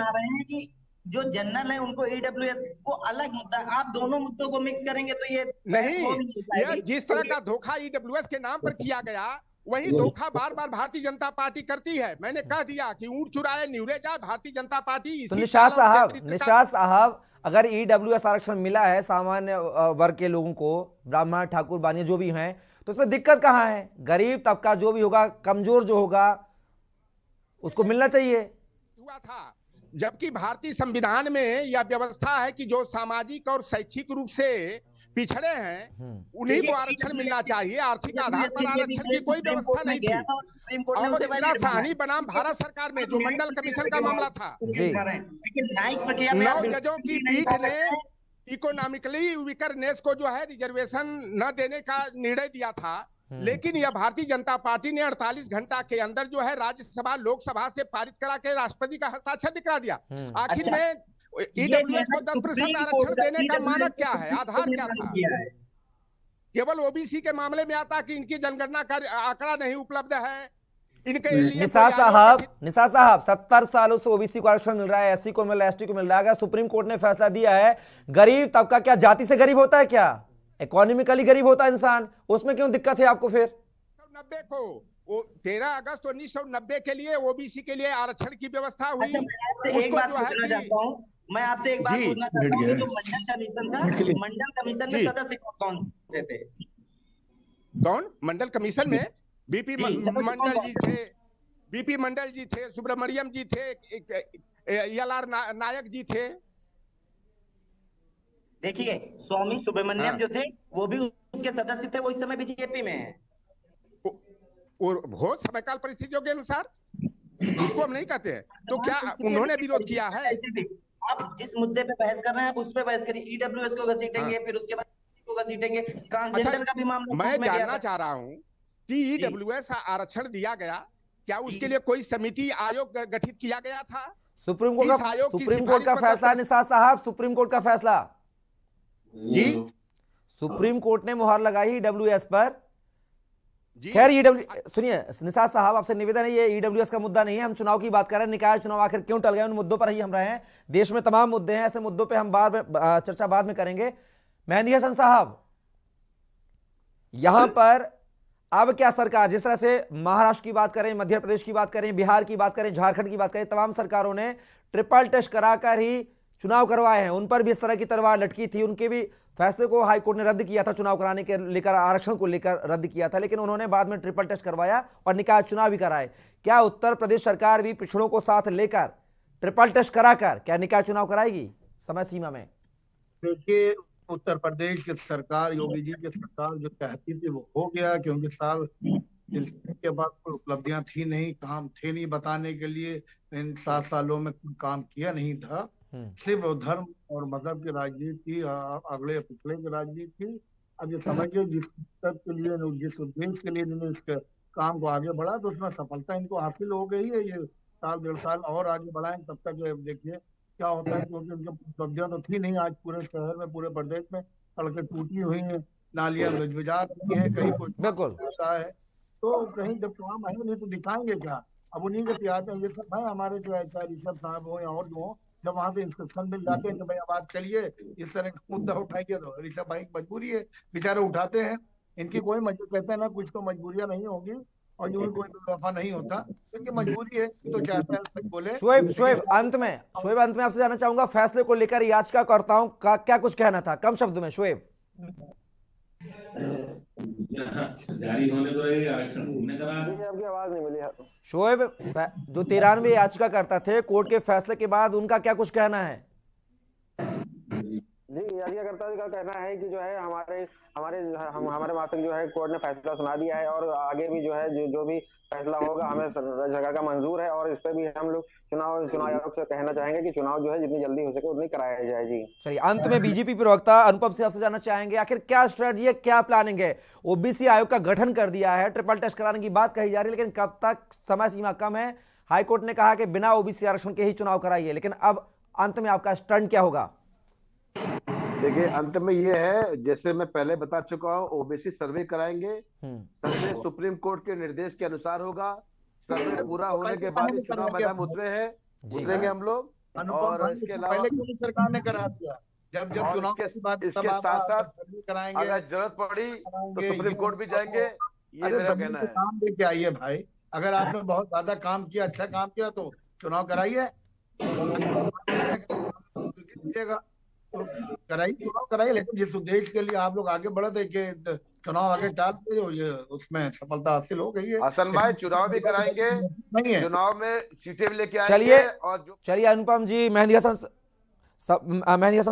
H: जो जनरल है उनको ईडब्ल्यूएस, वो अलग मुद्दा। आप दोनों मुद्दों को मिक्स करेंगे तो ये
G: नहीं। ये जिस तरह का धोखा ईडब्ल्यूएस के नाम पर किया गया, वही धोखा बार बार भारतीय जनता पार्टी करती है। मैंने कह दिया कि ऊंट चुराए निहुरे जाए, भारतीय जनता पार्टी।
A: तो निशात साहब, अगर ईडब्ल्यूएस आरक्षण मिला है सामान्य वर्ग के लोगों को, ब्राह्मण ठाकुर बानिया जो भी हैं, तो इसमें दिक्कत कहाँ है? गरीब तबका जो भी होगा, कमजोर जो होगा, उसको मिलना चाहिए।
G: हुआ था जबकि भारतीय संविधान में यह व्यवस्था है कि जो सामाजिक और शैक्षिक रूप से पिछड़े हैं उन्हीं को आरक्षण मिलना चाहिए। आर्थिक आधार पर आरक्षण की कोई व्यवस्था नहीं थी। और इंदिरा साहनी बनाम भारत सरकार में जो मंडल कमीशन का मामला था, 9 जजों की पीठ ने इकोनॉमिकली वीकर नेस को जो है रिजर्वेशन न देने का निर्णय दिया था। लेकिन यह भारतीय जनता पार्टी ने 48 घंटा के अंदर जो है राज्यसभा लोकसभा से पारित करा के राष्ट्रपति का हस्ताक्षर दिखा दिया। आखिर में ईडब्ल्यूएस को 10% आरक्षण देने का मानक क्या है, आधार क्या था? केवल ओबीसी के मामले में आता कि इनकी जनगणना का आंकड़ा नहीं उपलब्ध है। इनके
A: निसार साहब 70 सालों से ओबीसी को आरक्षण मिल रहा है, एससी को मिल रहा है, एसटी को मिल रहा है। सुप्रीम कोर्ट ने फैसला दिया है गरीब तबका क्या जाति से गरीब होता है क्या? इकोनॉमिकली गरीब होता है इंसान, उसमें क्यों दिक्कत है आपको? फिर
G: 1990 को 13 अगस्त 1990 के लिए ओबीसी के लिए आरक्षण की व्यवस्था हुई।
H: मैं आपसे एक बात पूछना चाहता हूँ कि जो मंडल कमीशन था, मंडल कमीशन में सदस्य कौन से थे?
G: कौन मंडल कमीशन में? बीपी मंडल जी थे, बीपी मंडल जी थे, सुब्रमण्यम जी थे, एलआर नायक जी थे।
H: देखिए, स्वामी सुब्रमण्यम जो थे वो भी उसके सदस्य थे, वो इस समय बीजेपी में है।
G: और बहुत समयकाल परिस्थितियों के अनुसार उसको हम नहीं कहते हैं। तो क्या उन्होंने विरोध किया है?
H: आप जिस मुद्दे पे बहस कर रहे हैं आप उस पे बहस करिए। ईडब्ल्यूएस को घसीटेंगे, फिर उसके बाद को घसीटेंगे, ट्रांसजेंडर का भी मामला।
G: मैं जानना चाह रहा हूँ कि ईडब्ल्यूएस आरक्षण दिया गया, क्या उसके लिए कोई समिति आयोग गठित किया गया था?
A: सुप्रीम कोर्ट का फैसला निसार साहब, सुप्रीम कोर्ट का फैसला
G: जी,
A: सुप्रीम कोर्ट ने मुहर लगाई ईडब्ल्यूएस पर। खैर सुनिए निसार साहब, आपसे निवेदन है, ये ईडब्ल्यूएस का मुद्दा नहीं है, हम चुनाव की बात कर रहे हैं। निकाय चुनाव आखिर क्यों टल गए, उन मुद्दों पर ही हम रहे हैं। देश में तमाम मुद्दे हैं, ऐसे मुद्दों पे हम चर्चा बाद में करेंगे। मेहंदी हसन साहब, यहां पर अब क्या सरकार, जिस तरह से महाराष्ट्र की बात करें, मध्य प्रदेश की बात करें, बिहार की बात करें, झारखंड की बात करें, तमाम सरकारों ने ट्रिपल टेस्ट कराकर ही चुनाव करवाए हैं उन पर भी इस तरह की तलवार लटकी थी। उनके भी फैसले को हाईकोर्ट ने रद्द किया था, चुनाव कराने के लेकर, आरक्षण को लेकर रद्द किया था, लेकिन उन्होंने बाद में ट्रिपल टेस्ट करवाया और निकाय चुनाव भी कराए। क्या उत्तर प्रदेश सरकार भी पिछड़ों को साथ लेकर ट्रिपल टेस्ट कराकर क्या निकाय चुनाव कराएगी समय सीमा में?
J: देखिए, उत्तर प्रदेश की सरकार, योगी जी की सरकार जो चाहती थी वो हो गया, क्योंकि साल के बाद कोई उपलब्धियां थी नहीं, काम थे नहीं बताने के लिए। इन 7 सालों में कोई काम किया नहीं था, सिर्फ धर्म और मजहब की राजनीति, अगले पिछले की राजनीति थी। अब ये समझिए जिस मकसद के लिए, जिस उद्देश्य के लिए इन्होंने इसके काम को आगे बढ़ा, तो उसमें सफलता इनको हासिल हो गई है। ये साल 1.5 साल और आगे बढ़ाएं, तब तक देखिए क्या होता है, क्योंकि उनकी उपलब्धियां तो थी नहीं। आज पूरे शहर में, पूरे प्रदेश में सड़कें टूटी हुई हैं, नालियां गजबजा रही हैं, कहीं कुछ
A: बिल्कुल
J: है, तो कहीं जब काम है नहीं तो दिखाएंगे क्या। अब उन्हीं के तैयार में ये सब है, हमारे जो है चाहे ऋषभ साहब हो या और जो हो, जब वहां से इंस्ट्रक्शन मिल जाते हैं कि भाई अब आप चलिए, इस तरह का मुद्दा उठाइए, तो ऋषभ भाई की मजबूरी है, बेचारे उठाते हैं। इनकी कोई मजबूरी, कहते हैं ना, कुछ तो मजबूरियां नहीं होगी, और यूं कोई वफा नहीं होता, क्योंकि मजबूरी है तो चाहते हैं बोले।
A: शोएब अंत में आपसे जानना चाहूंगा, फैसले को लेकर याचिकाकर्ताओं का क्या कुछ कहना था, कम शब्द में शोएब।
C: जारी होने तो आरक्षण घूमने का
K: आपकी आवाज नहीं मिली।
A: शोएब, जो 93 याचिकाकर्ता थे कोर्ट के फैसले के बाद, उनका क्या कुछ कहना है?
K: जी, याचिकाकर्ता का कहना है कि जो है हमारे मात्र जो है कोर्ट ने फैसला सुना दिया है, और आगे भी जो है जो भी फैसला होगा हमें सरकार का मंजूर है, और इस पे भी हम लोग चुनाव आयोग से कहना चाहेंगे कि चुनाव जो है जितनी जल्दी हो सके उतनी कराया जाए। जी
A: चलिए, अंत में बीजेपी प्रवक्ता अनुपम से आपसे जानना चाहेंगे, आखिर क्या स्ट्रेटजी है, क्या प्लानिंग है? ओबीसी आयोग का गठन कर दिया है, ट्रिपल टेस्ट कराने की बात कही जा रही है, लेकिन कब तक? समय सीमा कम है। हाईकोर्ट ने कहा कि बिना ओबीसी आरक्षण के ही चुनाव कराइए, लेकिन अब अंत में आपका स्टंट क्या होगा?
F: देखिए, अंत में ये है, जैसे मैं पहले बता चुका हूँ, ओबीसी सर्वे कराएंगे। सर्वे सुप्रीम कोर्ट के निर्देश के अनुसार होगा। सर्वे पूरा होने के बाद चुनाव मैदान उतरेंगे हम लोग। और इसके अलावा
J: पहले क्यों सरकार ने करा दिया? जब चुनाव
F: के साथ साथ
J: कराएंगे,
F: अगर जरूरत पड़ी तो सुप्रीम कोर्ट भी जाएंगे। ये मेरा कहना है।
J: काम लेके आइए भाई, अगर आपने बहुत ज्यादा काम किया, अच्छा काम किया, तो चुनाव कराइए, तो कराइए, चुनाव कराइए। लेकिन जिस उद्देश्य के लिए आप लोग आगे बढ़े थे कि चुनाव आगे टाल के, ये उसमें सफलता हासिल हो गई है।
E: हसन भाई, चुनाव भी कराएंगे,
J: नहीं है,
E: चुनाव में सीटें भी लेके आएंगे।
A: चलिए अनुपम जी, मेहंदी हसन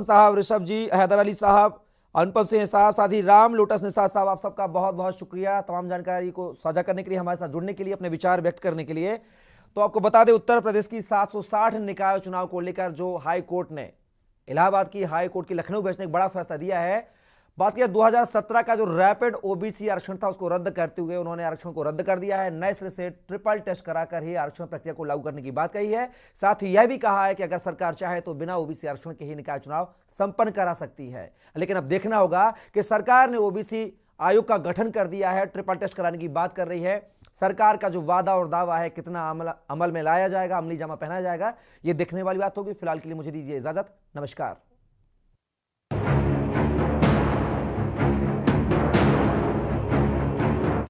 A: साहब, ऋषभ जी, हैदर अली साहब, अनुपम सिंह साहब, साथ ही राम लोटस निषाद साहब, आप सबका बहुत बहुत शुक्रिया तमाम जानकारी को साझा करने के लिए, हमारे साथ जुड़ने के लिए, अपने विचार व्यक्त करने के लिए। तो आपको बता दें, उत्तर प्रदेश की 760 निकाय चुनाव को लेकर जो हाई कोर्ट ने, इलाहाबाद की हाई कोर्ट की लखनऊ बेंच ने एक बड़ा फैसला दिया है। बात किया 2017 का जो रैपिड ओबीसी आरक्षण था उसको रद्द करते हुए उन्होंने आरक्षण को रद्द कर दिया है। नए सिरे से ट्रिपल टेस्ट कराकर ही आरक्षण प्रक्रिया को लागू करने की बात कही है। साथ ही यह भी कहा है कि अगर सरकार चाहे तो बिना ओबीसी आरक्षण के ही निकाय चुनाव संपन्न करा सकती है। लेकिन अब देखना होगा कि सरकार ने ओबीसी आयोग का गठन कर दिया है, ट्रिपल टेस्ट कराने की बात कर रही है। सरकार का जो वादा और दावा है कितना अमल में लाया जाएगा, अमली जामा पहनाया जाएगा, ये देखने वाली बात होगी। फिलहाल के लिए मुझे दीजिए इजाजत, नमस्कार।